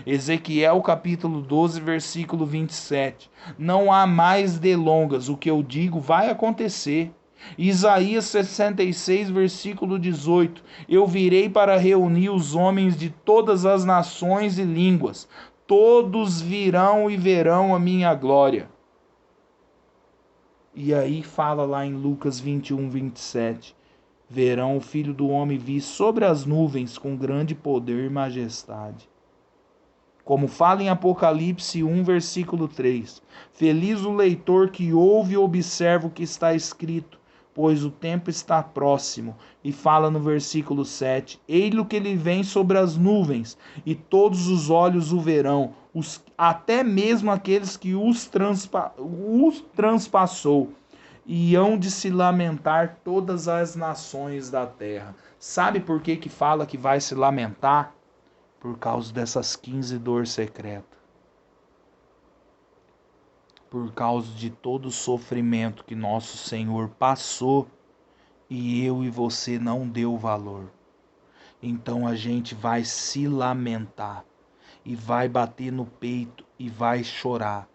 Ezequiel capítulo 12, versículo 27. Não há mais delongas, o que eu digo vai acontecer. Isaías 66, versículo 18. Eu virei para reunir os homens de todas as nações e línguas. Todos virão e verão a minha glória. E aí fala lá em Lucas 21, 27. Verão o Filho do Homem vir sobre as nuvens com grande poder e majestade. Como fala em Apocalipse 1, versículo 3. Feliz o leitor que ouve e observa o que está escrito, pois o tempo está próximo. E fala no versículo 7. Eis-lo que ele vem sobre as nuvens, e todos os olhos o verão, até mesmo aqueles que os transpassou. E hão de se lamentar todas as nações da terra. Sabe por que fala que vai se lamentar? Por causa dessas 15 dores secretas. Por causa de todo o sofrimento que nosso Senhor passou e eu e você não deu valor. Então a gente vai se lamentar e vai bater no peito e vai chorar.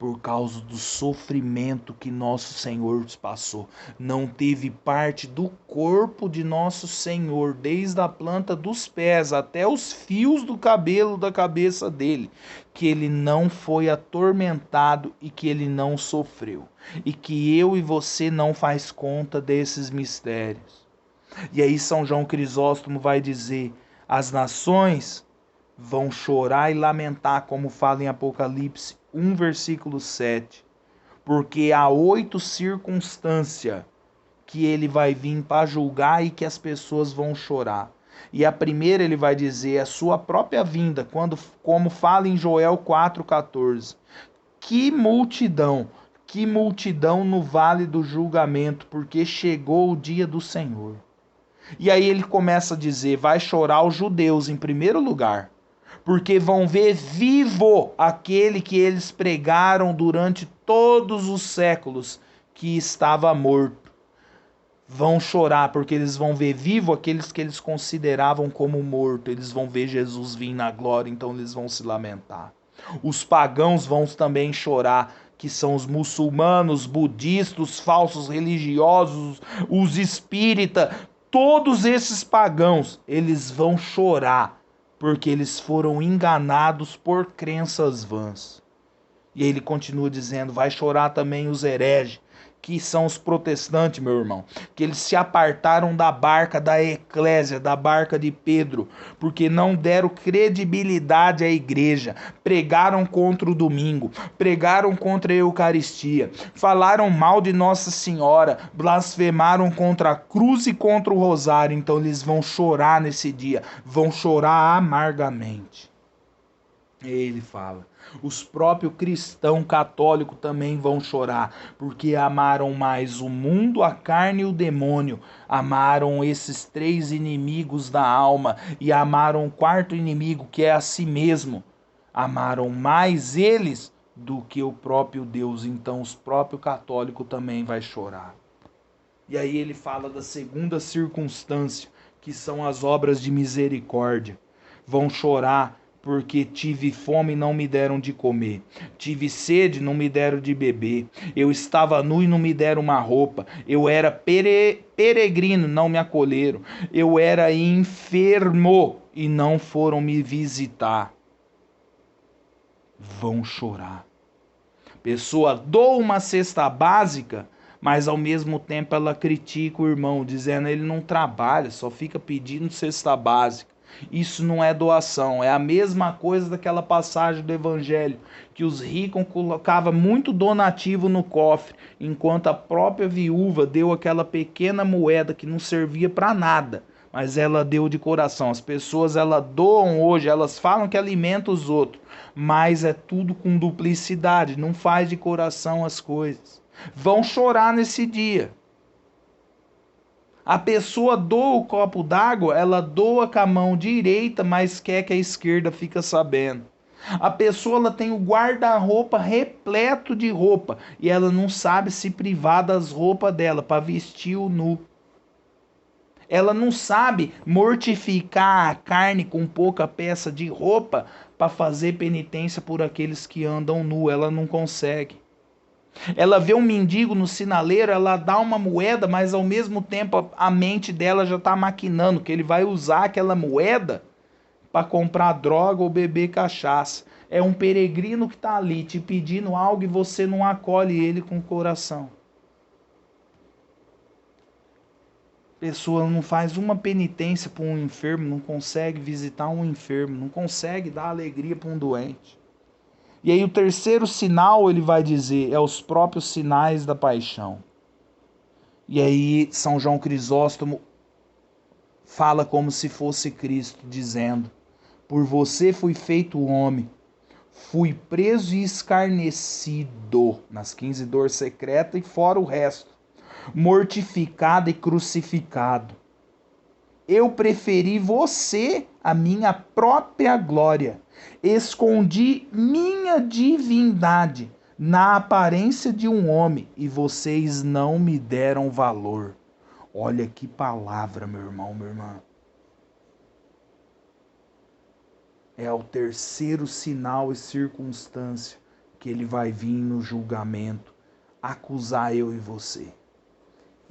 por causa do sofrimento que nosso Senhor passou. Não teve parte do corpo de nosso Senhor, desde a planta dos pés até os fios do cabelo da cabeça dele, que ele não foi atormentado e que ele não sofreu. E que eu e você não faz conta desses mistérios. E aí São João Crisóstomo vai dizer: as nações vão chorar e lamentar, como fala em Apocalipse 1, versículo 7, porque há 8 circunstâncias que ele vai vir para julgar e que as pessoas vão chorar. E a primeira ele vai dizer a sua própria vinda, como fala em Joel 4,14. Que multidão no vale do julgamento, porque chegou o dia do Senhor. E aí ele começa a dizer, vai chorar os judeus em primeiro lugar, porque vão ver vivo aquele que eles pregaram durante todos os séculos, que estava morto. Vão chorar porque eles vão ver vivo aqueles que eles consideravam como morto. Eles vão ver Jesus vir na glória, então eles vão se lamentar. Os pagãos vão também chorar, que são os muçulmanos, budistas, os falsos religiosos, os espíritas, todos esses pagãos, eles vão chorar porque eles foram enganados por crenças vãs. E aí ele continua dizendo, vai chorar também os hereges, que são os protestantes, meu irmão, que eles se apartaram da barca da eclésia, da barca de Pedro, porque não deram credibilidade à igreja, pregaram contra o domingo, pregaram contra a Eucaristia, falaram mal de Nossa Senhora, blasfemaram contra a cruz e contra o rosário. Então eles vão chorar nesse dia, vão chorar amargamente. Ele fala, os próprios cristãos católicos também vão chorar, porque amaram mais o mundo, a carne e o demônio. Amaram esses 3 inimigos da alma e amaram o 4º inimigo, que é a si mesmo. Amaram mais eles do que o próprio Deus. Então os próprios católicos também vai chorar. E aí ele fala da segunda circunstância, que são as obras de misericórdia. Vão chorar porque tive fome e não me deram de comer. Tive sede, não me deram de beber. Eu estava nu e não me deram uma roupa. Eu era peregrino, não me acolheram. Eu era enfermo e não foram me visitar. Vão chorar. Pessoa doa uma cesta básica, mas ao mesmo tempo ela critica o irmão, dizendo que ele não trabalha, só fica pedindo cesta básica. Isso não é doação, é a mesma coisa daquela passagem do evangelho, que os ricos colocavam muito donativo no cofre, enquanto a própria viúva deu aquela pequena moeda que não servia para nada, mas ela deu de coração. As pessoas, elas doam hoje, elas falam que alimentam os outros, mas é tudo com duplicidade, não faz de coração as coisas. Vão chorar nesse dia. A pessoa doa o copo d'água, ela doa com a mão direita, mas quer que a esquerda fique sabendo. A pessoa, ela tem o guarda-roupa repleto de roupa e ela não sabe se privar das roupas dela para vestir o nu. Ela não sabe mortificar a carne com pouca peça de roupa para fazer penitência por aqueles que andam nu. Ela não consegue. Ela vê um mendigo no sinaleiro, ela dá uma moeda, mas ao mesmo tempo a mente dela já está maquinando que ele vai usar aquela moeda para comprar droga ou beber cachaça. É um peregrino que está ali te pedindo algo e você não acolhe ele com o coração. A pessoa não faz uma penitência para um enfermo, não consegue visitar um enfermo, não consegue dar alegria para um doente. E aí o terceiro sinal, ele vai dizer, é os próprios sinais da paixão. E aí São João Crisóstomo fala como se fosse Cristo, dizendo, por você fui feito homem, fui preso e escarnecido nas 15 dores secretas e fora o resto, mortificado e crucificado. Eu preferi você à minha própria glória. Escondi minha divindade na aparência de um homem e vocês não me deram valor. Olha que palavra, meu irmão, minha irmã. É o terceiro sinal e circunstância que ele vai vir no julgamento acusar eu e você.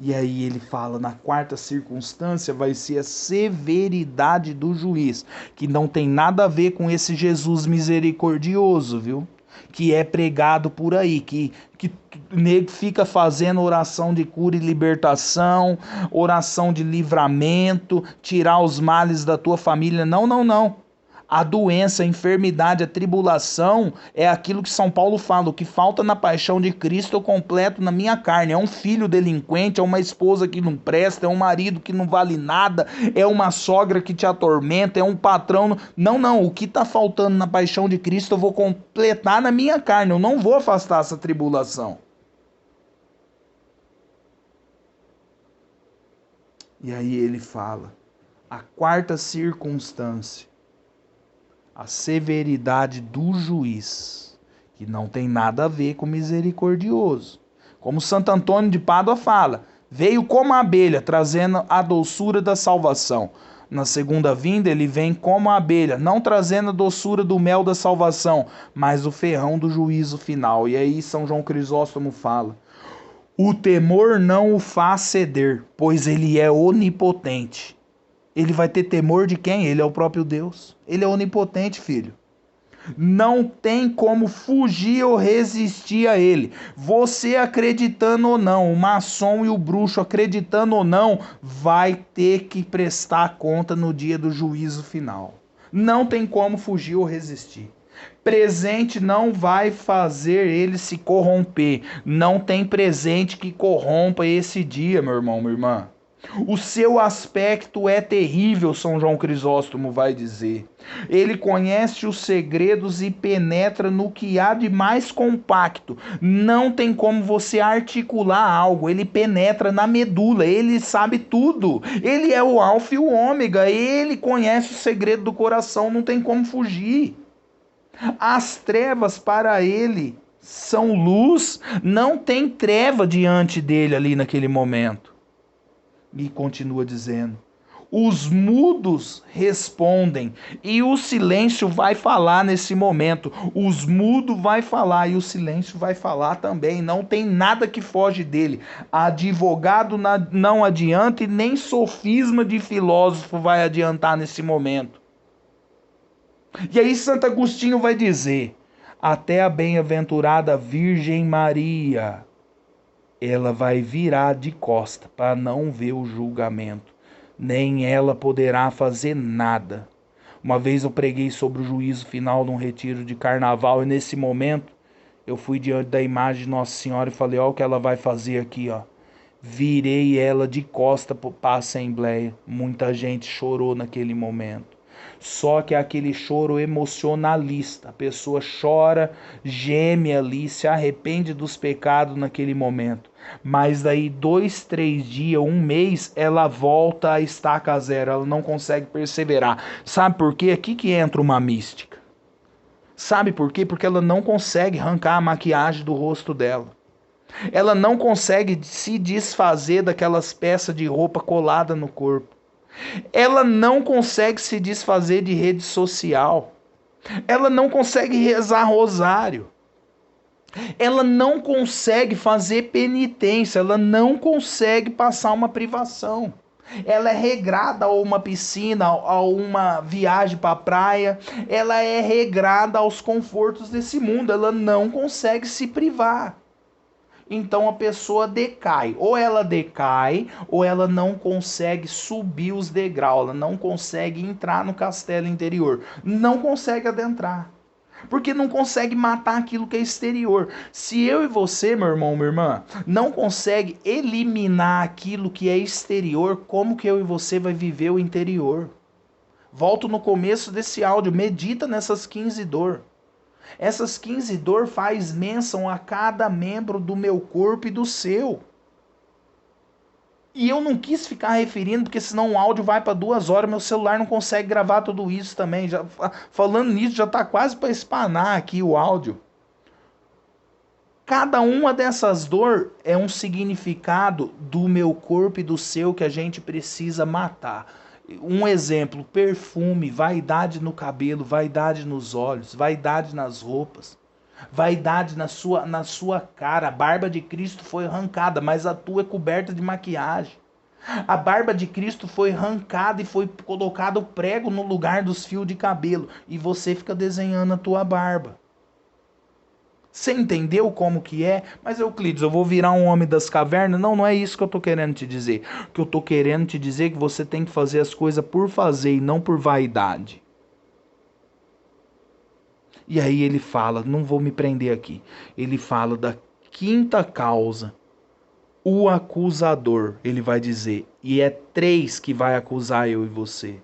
E aí ele fala, na quarta circunstância vai ser a severidade do juiz, que não tem nada a ver com esse Jesus misericordioso, viu? Que é pregado por aí, que nego fica fazendo oração de cura e libertação, oração de livramento, tirar os males da tua família. Não, não, não. A doença, a enfermidade, a tribulação é aquilo que São Paulo fala, o que falta na paixão de Cristo eu completo na minha carne. É um filho delinquente, é uma esposa que não presta, é um marido que não vale nada, é uma sogra que te atormenta, é um patrão. Não, não, o que está faltando na paixão de Cristo eu vou completar na minha carne, eu não vou afastar essa tribulação. E aí ele fala, a quarta circunstância, a severidade do juiz, que não tem nada a ver com misericordioso. Como Santo Antônio de Pádua fala, veio como a abelha, trazendo a doçura da salvação. Na segunda vinda ele vem como a abelha, não trazendo a doçura do mel da salvação, mas o ferrão do juízo final. E aí São João Crisóstomo fala, o temor não o faz ceder, pois ele é onipotente. Ele vai ter temor de quem? Ele é o próprio Deus. Ele é onipotente, filho. Não tem como fugir ou resistir a ele. Você acreditando ou não, o maçom e o bruxo acreditando ou não, vai ter que prestar conta no dia do juízo final. Não tem como fugir ou resistir. Presente não vai fazer ele se corromper. Não tem presente que corrompa esse dia, meu irmão, minha irmã. O seu aspecto é terrível, São João Crisóstomo vai dizer. Ele conhece os segredos e penetra no que há de mais compacto. Não tem como você articular algo. Ele penetra na medula, ele sabe tudo. Ele é o alfa e o ômega, ele conhece o segredo do coração, não tem como fugir. As trevas para ele são luz, não tem treva diante dele ali naquele momento. E continua dizendo, os mudos respondem e o silêncio vai falar nesse momento. Os mudos vai falar e o silêncio vai falar também. Não tem nada que foge dele. Advogado não adianta e nem sofisma de filósofo vai adiantar nesse momento. E aí Santo Agostinho vai dizer, até a bem-aventurada Virgem Maria, ela vai virar de costa para não ver o julgamento. Nem ela poderá fazer nada. Uma vez eu preguei sobre o juízo final num retiro de carnaval e nesse momento eu fui diante da imagem de Nossa Senhora e falei, ó o que ela vai fazer aqui, ó. Virei ela de costa para a Assembleia. Muita gente chorou naquele momento. Só que é aquele choro emocionalista. A pessoa chora, geme ali, se arrepende dos pecados naquele momento. Mas daí 2, 3 dias, um mês, ela volta a estaca zero. Ela não consegue perseverar. Sabe por quê? Aqui que entra uma mística. Sabe por quê? Porque ela não consegue arrancar a maquiagem do rosto dela. Ela não consegue se desfazer daquelas peças de roupa colada no corpo. Ela não consegue se desfazer de rede social. Ela não consegue rezar rosário. Ela não consegue fazer penitência. Ela não consegue passar uma privação. Ela é regrada a uma piscina, a uma viagem para a praia. Ela é regrada aos confortos desse mundo. Ela não consegue se privar. Então a pessoa decai. Ou ela decai, ou ela não consegue subir os degraus. Ela não consegue entrar no castelo interior. Não consegue adentrar. Porque não consegue matar aquilo que é exterior. Se eu e você, meu irmão, minha irmã, não consegue eliminar aquilo que é exterior, como que eu e você vai viver o interior? Volto no começo desse áudio. Medita nessas 15 dores. Essas 15 dores faz menção a cada membro do meu corpo e do seu. E eu não quis ficar referindo, porque senão o áudio vai para 2 horas, meu celular não consegue gravar tudo isso também. Já, falando nisso, já está quase para espanar aqui o áudio. Cada uma dessas dores é um significado do meu corpo e do seu que a gente precisa matar. Um exemplo, perfume, vaidade no cabelo, vaidade nos olhos, vaidade nas roupas. Vaidade na sua cara. A barba de Cristo foi arrancada, mas a tua é coberta de maquiagem. A barba de Cristo foi arrancada e foi colocado prego no lugar dos fios de cabelo. E você fica desenhando a tua barba. Você entendeu como que é? Mas Euclides, eu vou virar um homem das cavernas? Não, não é isso que eu tô querendo te dizer. O que eu tô querendo te dizer é que você tem que fazer as coisas por fazer e não por vaidade. E aí ele fala, não vou me prender aqui. Ele fala da quinta causa. O acusador, ele vai dizer, e é 3 que vai acusar eu e você.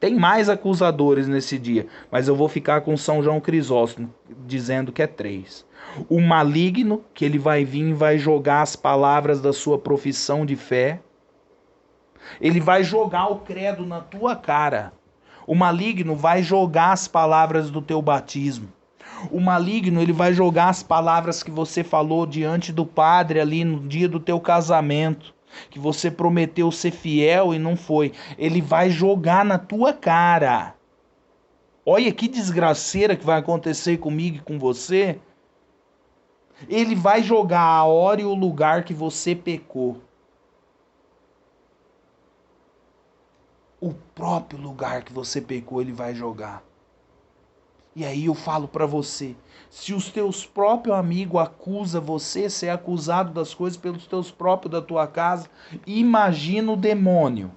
Tem mais acusadores nesse dia, mas eu vou ficar com São João Crisóstomo, dizendo que é 3. O maligno, que ele vai vir e vai jogar as palavras da sua profissão de fé. Ele vai jogar o credo na tua cara. O maligno vai jogar as palavras do teu batismo. O maligno, ele vai jogar as palavras que você falou diante do padre ali no dia do teu casamento, que você prometeu ser fiel e não foi. Ele vai jogar na tua cara. Olha que desgraceira que vai acontecer comigo e com você. Ele vai jogar a hora e o lugar que você pecou. O próprio lugar que você pecou, ele vai jogar. E aí eu falo para você, se os teus próprios amigos acusam você, ser acusado das coisas pelos teus próprios da tua casa, imagina o demônio.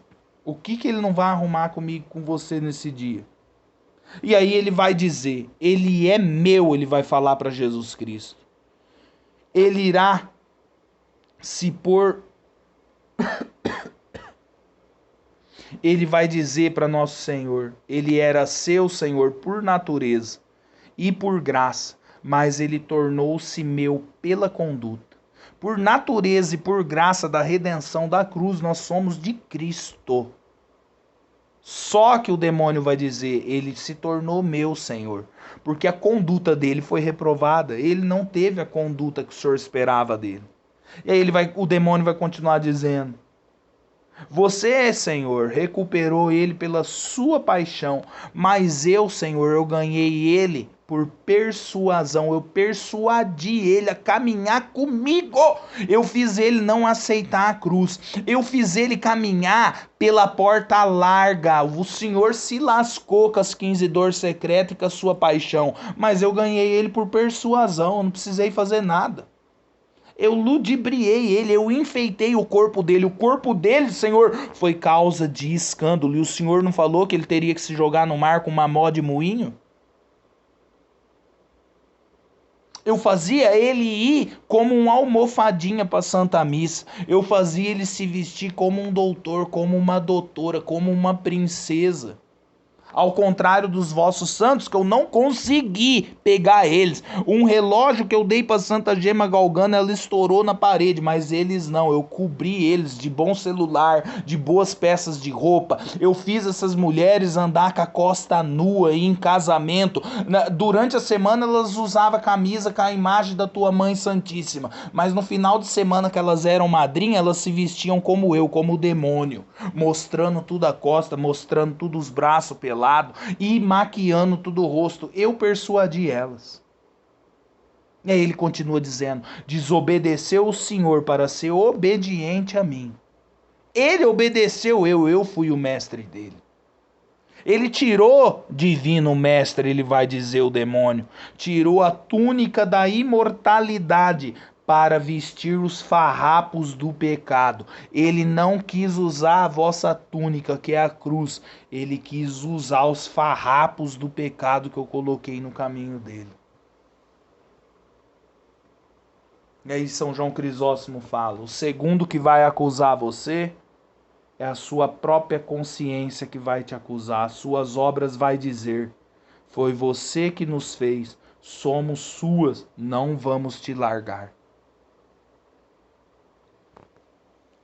O que ele não vai arrumar comigo, com você nesse dia? E aí ele vai dizer, ele é meu, ele vai falar para Jesus Cristo. Ele irá se pôr... Ele vai dizer para nosso Senhor, ele era seu Senhor por natureza e por graça, mas ele tornou-se meu pela conduta. Por natureza e por graça da redenção da cruz, nós somos de Cristo. Só que o demônio vai dizer, ele se tornou meu Senhor, porque a conduta dele foi reprovada, ele não teve a conduta que o Senhor esperava dele. E aí o demônio vai continuar dizendo, você, Senhor, recuperou ele pela sua paixão, mas eu, Senhor, eu ganhei ele por persuasão, eu persuadi ele a caminhar comigo, eu fiz ele não aceitar a cruz, eu fiz ele caminhar pela porta larga, o Senhor se lascou com as 15 dores secretas e com a sua paixão, mas eu ganhei ele por persuasão, eu não precisei fazer nada. Eu ludibriei ele, eu enfeitei o corpo dele. O corpo dele, Senhor, foi causa de escândalo. E o Senhor não falou que ele teria que se jogar no mar com uma mó de moinho? Eu fazia ele ir como uma almofadinha para Santa Missa. Eu fazia ele se vestir como um doutor, como uma doutora, como uma princesa. Ao contrário dos vossos santos, que eu não consegui pegar eles. Um relógio que eu dei para Santa Gema Galgana, ela estourou na parede, mas eles não. Eu cobri eles de bom celular, de boas peças de roupa. Eu fiz essas mulheres andar com a costa nua e em casamento. Durante a semana elas usavam camisa com a imagem da tua mãe santíssima, mas no final de semana que elas eram madrinha, elas se vestiam como eu, como o demônio, mostrando tudo a costa, mostrando tudo os braços pelados e maquiando todo o rosto. Eu persuadi elas. E aí ele continua dizendo, desobedeceu o Senhor para ser obediente a mim. Ele obedeceu eu fui o mestre dele. Ele tirou, divino mestre, ele vai dizer o demônio, tirou a túnica da imortalidade para vestir os farrapos do pecado. Ele não quis usar a vossa túnica, que é a cruz. Ele quis usar os farrapos do pecado que eu coloquei no caminho dele. E aí São João Crisóstomo fala, o segundo que vai acusar você é a sua própria consciência que vai te acusar. As suas obras vai dizer, foi você que nos fez, somos suas, não vamos te largar.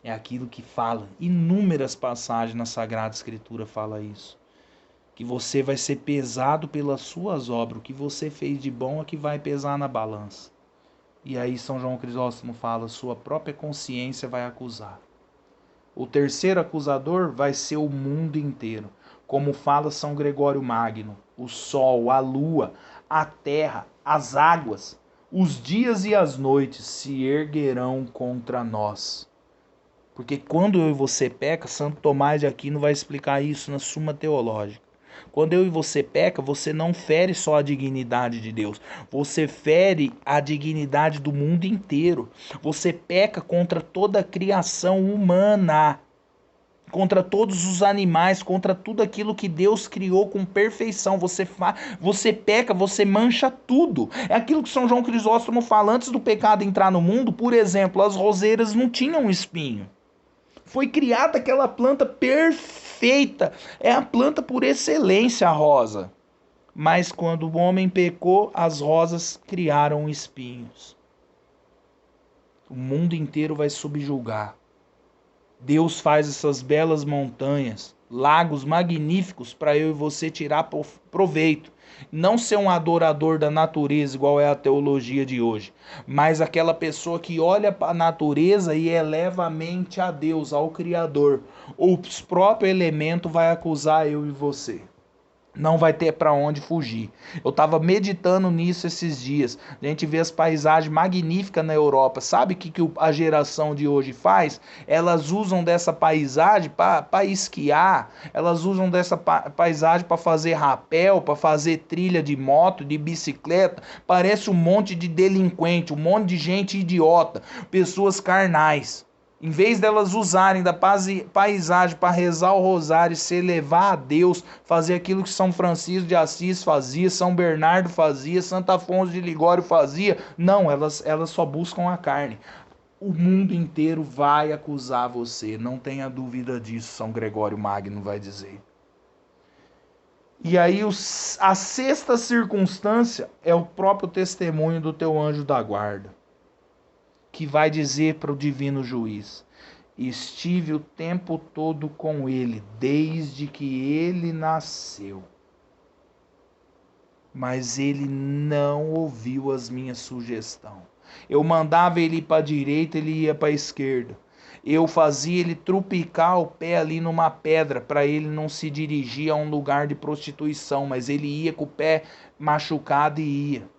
É aquilo que fala, inúmeras passagens na Sagrada Escritura fala isso. Que você vai ser pesado pelas suas obras, o que você fez de bom é que vai pesar na balança. E aí São João Crisóstomo fala, sua própria consciência vai acusar. O terceiro acusador vai ser o mundo inteiro. como fala São Gregório Magno, o sol, a lua, a terra, as águas, os dias e as noites se erguerão contra nós. Porque quando eu e você peca, Santo Tomás de Aquino vai explicar isso na Suma Teológica. Quando eu e você peca, você não fere só a dignidade de Deus, você fere a dignidade do mundo inteiro. Você peca contra toda a criação humana, contra todos os animais, contra tudo aquilo que Deus criou com perfeição. Você peca, você mancha tudo. É aquilo que São João Crisóstomo fala: antes do pecado entrar no mundo, por exemplo, as roseiras não tinham espinho. Foi criada aquela planta perfeita. É a planta por excelência, a rosa. Mas quando o homem pecou, as rosas criaram espinhos. O mundo inteiro vai subjugar. Deus faz essas belas montanhas, lagos magníficos para eu e você tirar proveito. Não ser um adorador da natureza, igual é a teologia de hoje, mas aquela pessoa que olha para a natureza e eleva a mente a Deus, ao Criador. O próprio elemento vai acusar eu e você. Não vai ter para onde fugir. Eu estava meditando nisso esses dias. A gente vê as paisagens magníficas na Europa. Sabe o que a geração de hoje faz? Elas usam dessa paisagem para esquiar. Elas usam dessa paisagem para fazer rapel, para fazer trilha de moto, de bicicleta. Parece um monte de delinquente, um monte de gente idiota. Pessoas carnais. Em vez delas usarem da paisagem para rezar o rosário, se elevar a Deus, fazer aquilo que São Francisco de Assis fazia, São Bernardo fazia, Santo Afonso de Ligório fazia, não, elas só buscam a carne. O mundo inteiro vai acusar você, não tenha dúvida disso, São Gregório Magno vai dizer. E aí a sexta circunstância é o próprio testemunho do teu anjo da guarda, que vai dizer para o divino juiz: estive o tempo todo com ele, desde que ele nasceu. Mas ele não ouviu as minhas sugestões. Eu mandava ele ir para a direita, ele ia para a esquerda. Eu fazia ele trupicar o pé ali numa pedra, para ele não se dirigir a um lugar de prostituição, mas ele ia com o pé machucado e ia.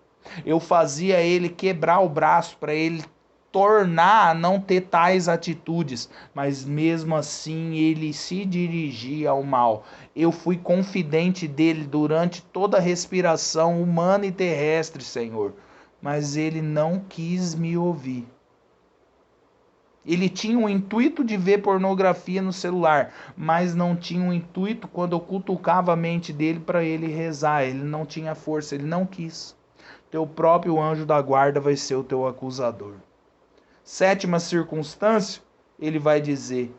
Eu fazia ele quebrar o braço, para ele tornar a não ter tais atitudes, mas mesmo assim ele se dirigia ao mal. Eu fui confidente dele durante toda a respiração humana e terrestre, Senhor, mas ele não quis me ouvir. Ele tinha o intuito de ver pornografia no celular, mas não tinha o intuito quando eu cutucava a mente dele para ele rezar. Ele não tinha força, ele não quis. Teu próprio anjo da guarda vai ser o teu acusador. Sétima circunstância, ele vai dizer: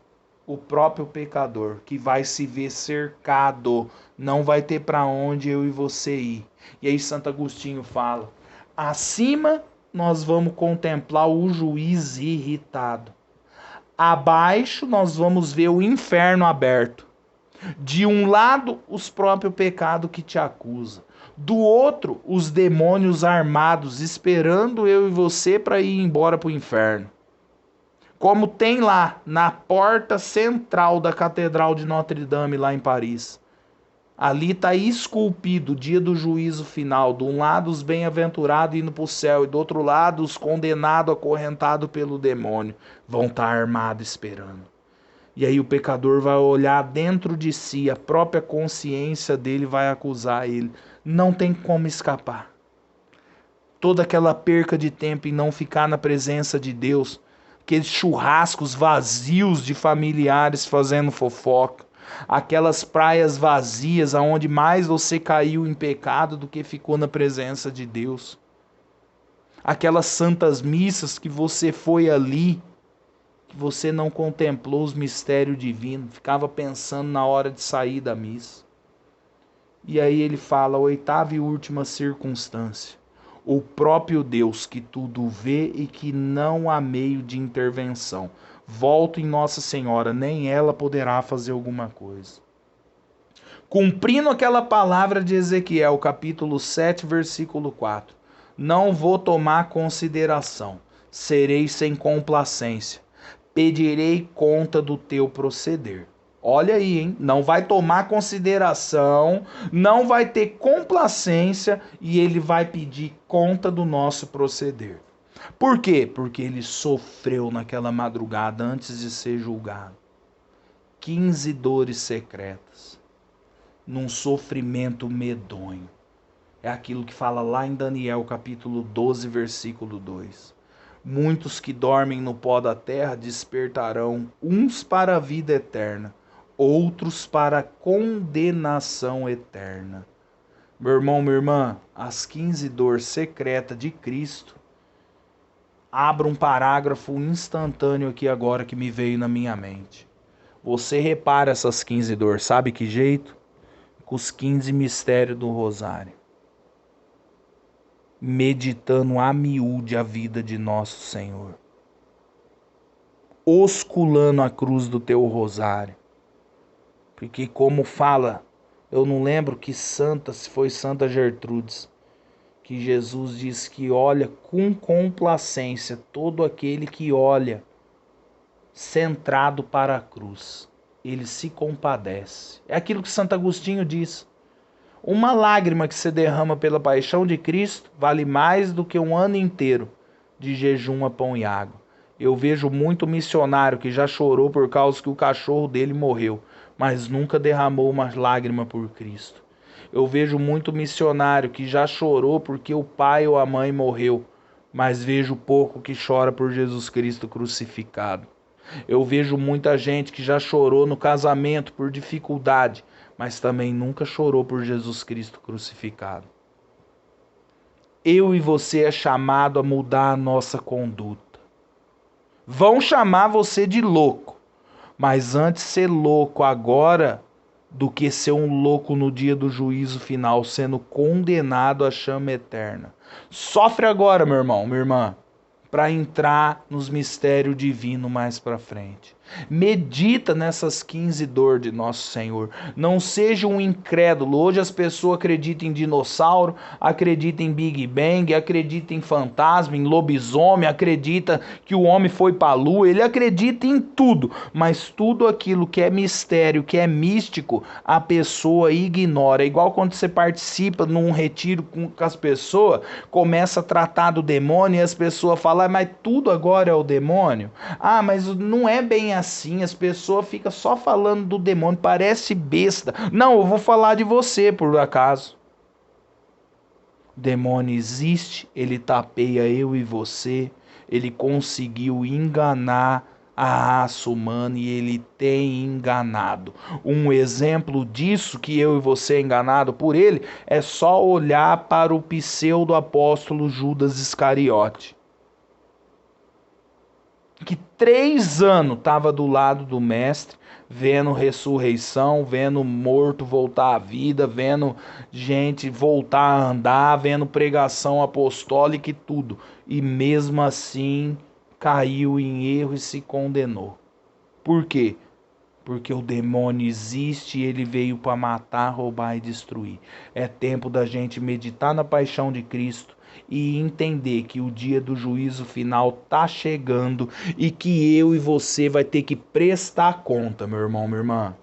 o próprio pecador, que vai se ver cercado, não vai ter para onde eu e você ir. E aí Santo Agostinho fala: acima nós vamos contemplar o juiz irritado. Abaixo nós vamos ver o inferno aberto. De um lado, os próprios pecados que te acusam. Do outro, os demônios armados, esperando eu e você para ir embora para o inferno. Como tem lá, na porta central da Catedral de Notre-Dame, lá em Paris. Ali está esculpido o dia do juízo final. De um lado, os bem-aventurados indo para o céu, e do outro lado, os condenados, acorrentados pelo demônio, vão estar armados esperando. E aí o pecador vai olhar dentro de si, a própria consciência dele vai acusar ele. Não tem como escapar. Toda aquela perca de tempo em não ficar na presença de Deus, aqueles churrascos vazios de familiares fazendo fofoca, aquelas praias vazias aonde mais você caiu em pecado do que ficou na presença de Deus, aquelas santas missas que você foi ali, que você não contemplou os mistérios divinos, ficava pensando na hora de sair da missa. E aí ele fala, a oitava e última circunstância: o próprio Deus que tudo vê e que não há meio de intervenção. Volto em Nossa Senhora, nem ela poderá fazer alguma coisa. Cumprindo aquela palavra de Ezequiel, capítulo 7, versículo 4. Não vou tomar consideração, serei sem complacência. Pedirei conta do teu proceder. Olha aí, hein? Não vai tomar consideração, não vai ter complacência e ele vai pedir conta do nosso proceder. Por quê? Porque ele sofreu naquela madrugada antes de ser julgado. 15 dores secretas, num sofrimento medonho. É aquilo que fala lá em Daniel, capítulo 12, versículo 2. Muitos que dormem no pó da terra despertarão, uns para a vida eterna, outros para a condenação eterna. Meu irmão, minha irmã, as 15 dores secretas de Cristo. Abra um parágrafo instantâneo aqui agora que me veio na minha mente. Você repara essas 15 dores, sabe que jeito? Com os 15 mistérios do Rosário. Meditando a miúde a vida de nosso Senhor. Osculando a cruz do teu Rosário. Porque como fala, eu não lembro que santa, se foi Santa Gertrudes, que Jesus diz que olha com complacência todo aquele que olha centrado para a cruz. Ele se compadece. É aquilo que Santo Agostinho diz. Uma lágrima que se derrama pela paixão de Cristo vale mais do que um ano inteiro de jejum a pão e água. Eu vejo muito missionário que já chorou por causa que o cachorro dele morreu, mas nunca derramou uma lágrima por Cristo. Eu vejo muito missionário que já chorou porque o pai ou a mãe morreu, mas vejo pouco que chora por Jesus Cristo crucificado. Eu vejo muita gente que já chorou no casamento por dificuldade, mas também nunca chorou por Jesus Cristo crucificado. Eu e você é chamado a mudar a nossa conduta. Vão chamar você de louco, mas antes ser louco agora do que ser um louco no dia do juízo final, sendo condenado à chama eterna. Sofre agora, meu irmão, minha irmã, para entrar nos mistérios divinos mais para frente. Medita nessas 15 dores de nosso Senhor. Não seja um incrédulo. Hoje as pessoas acreditam em dinossauro, acreditam em Big Bang, acreditam em fantasma, em lobisomem, acreditam que o homem foi para a lua. Ele acredita em tudo, mas tudo aquilo que é mistério, que é místico, a pessoa ignora. É igual quando você participa num retiro com as pessoas, começa a tratar do demônio e as pessoas falam, mas tudo agora é o demônio? Ah, mas não é bem assim, as pessoas ficam só falando do demônio, parece besta. Não, eu vou falar de você por acaso. O demônio existe, ele tapeia eu e você, ele conseguiu enganar a raça humana e ele tem enganado. Um exemplo disso, que eu e você é enganado por ele, é só olhar para o pseudo-apóstolo Judas Iscariote, que 3 anos estava do lado do mestre, vendo ressurreição, vendo morto voltar à vida, vendo gente voltar a andar, vendo pregação apostólica e tudo. E mesmo assim caiu em erro e se condenou. Por quê? Porque o demônio existe e ele veio para matar, roubar e destruir. É tempo da gente meditar na paixão de Cristo e entender que o dia do juízo final tá chegando e que eu e você vai ter que prestar conta, meu irmão, minha irmã.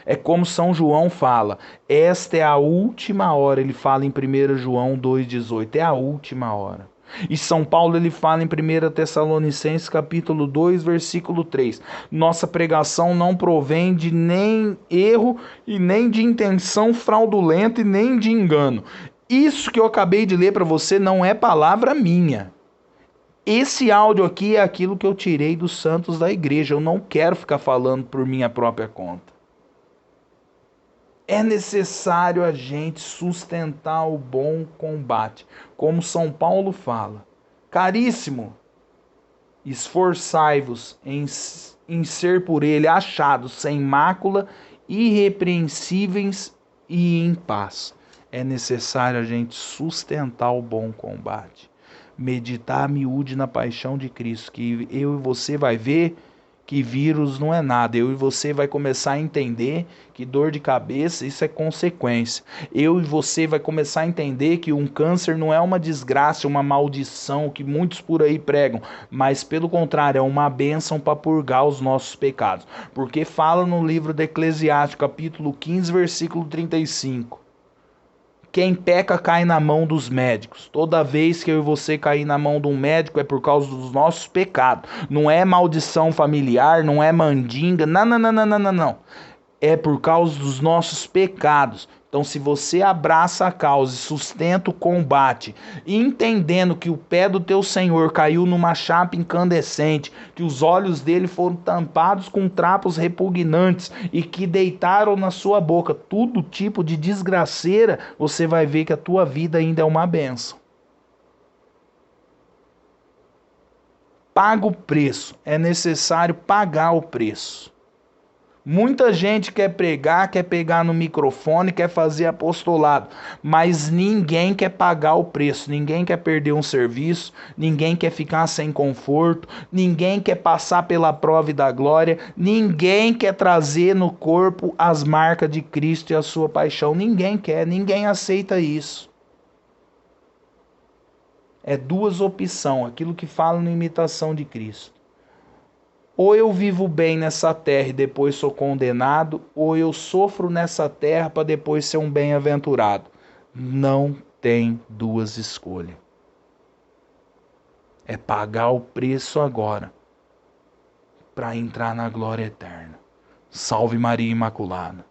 É como São João fala, esta é a última hora, ele fala em 1 João 2,18, é a última hora. E São Paulo ele fala em 1 Tessalonicenses capítulo 2, versículo 3. Nossa pregação não provém de nem erro e nem de intenção fraudulenta e nem de engano. Isso que eu acabei de ler para você não é palavra minha. Esse áudio aqui é aquilo que eu tirei dos santos da igreja. Eu não quero ficar falando por minha própria conta. É necessário a gente sustentar o bom combate. Como São Paulo fala. Caríssimo, esforçai-vos em ser por ele achados sem mácula, irrepreensíveis e em paz. É necessário a gente sustentar o bom combate. Meditar a miúde na paixão de Cristo, que eu e você vai ver que vírus não é nada. Eu e você vai começar a entender que dor de cabeça, isso é consequência. Eu e você vai começar a entender que um câncer não é uma desgraça, uma maldição que muitos por aí pregam, mas pelo contrário, é uma bênção para purgar os nossos pecados. Porque fala no livro de Eclesiastes, capítulo 15, versículo 35. Quem peca cai na mão dos médicos. Toda vez que eu e você cair na mão de um médico é por causa dos nossos pecados. Não é maldição familiar, não é mandinga. Não, não, não, não, não, não, não. É por causa dos nossos pecados. Então, se você abraça a causa e sustenta o combate, entendendo que o pé do teu Senhor caiu numa chapa incandescente, que os olhos dele foram tampados com trapos repugnantes e que deitaram na sua boca todo tipo de desgraceira, você vai ver que a tua vida ainda é uma bênção. Paga o preço, é necessário pagar o preço. Muita gente quer pregar, quer pegar no microfone, quer fazer apostolado, mas ninguém quer pagar o preço, ninguém quer perder um serviço, ninguém quer ficar sem conforto, ninguém quer passar pela prova da glória, ninguém quer trazer no corpo as marcas de Cristo e a sua paixão, ninguém quer, ninguém aceita isso. É duas opções, aquilo que fala na imitação de Cristo. Ou eu vivo bem nessa terra e depois sou condenado, ou eu sofro nessa terra para depois ser um bem-aventurado. Não tem duas escolhas. É pagar o preço agora para entrar na glória eterna. Salve Maria Imaculada.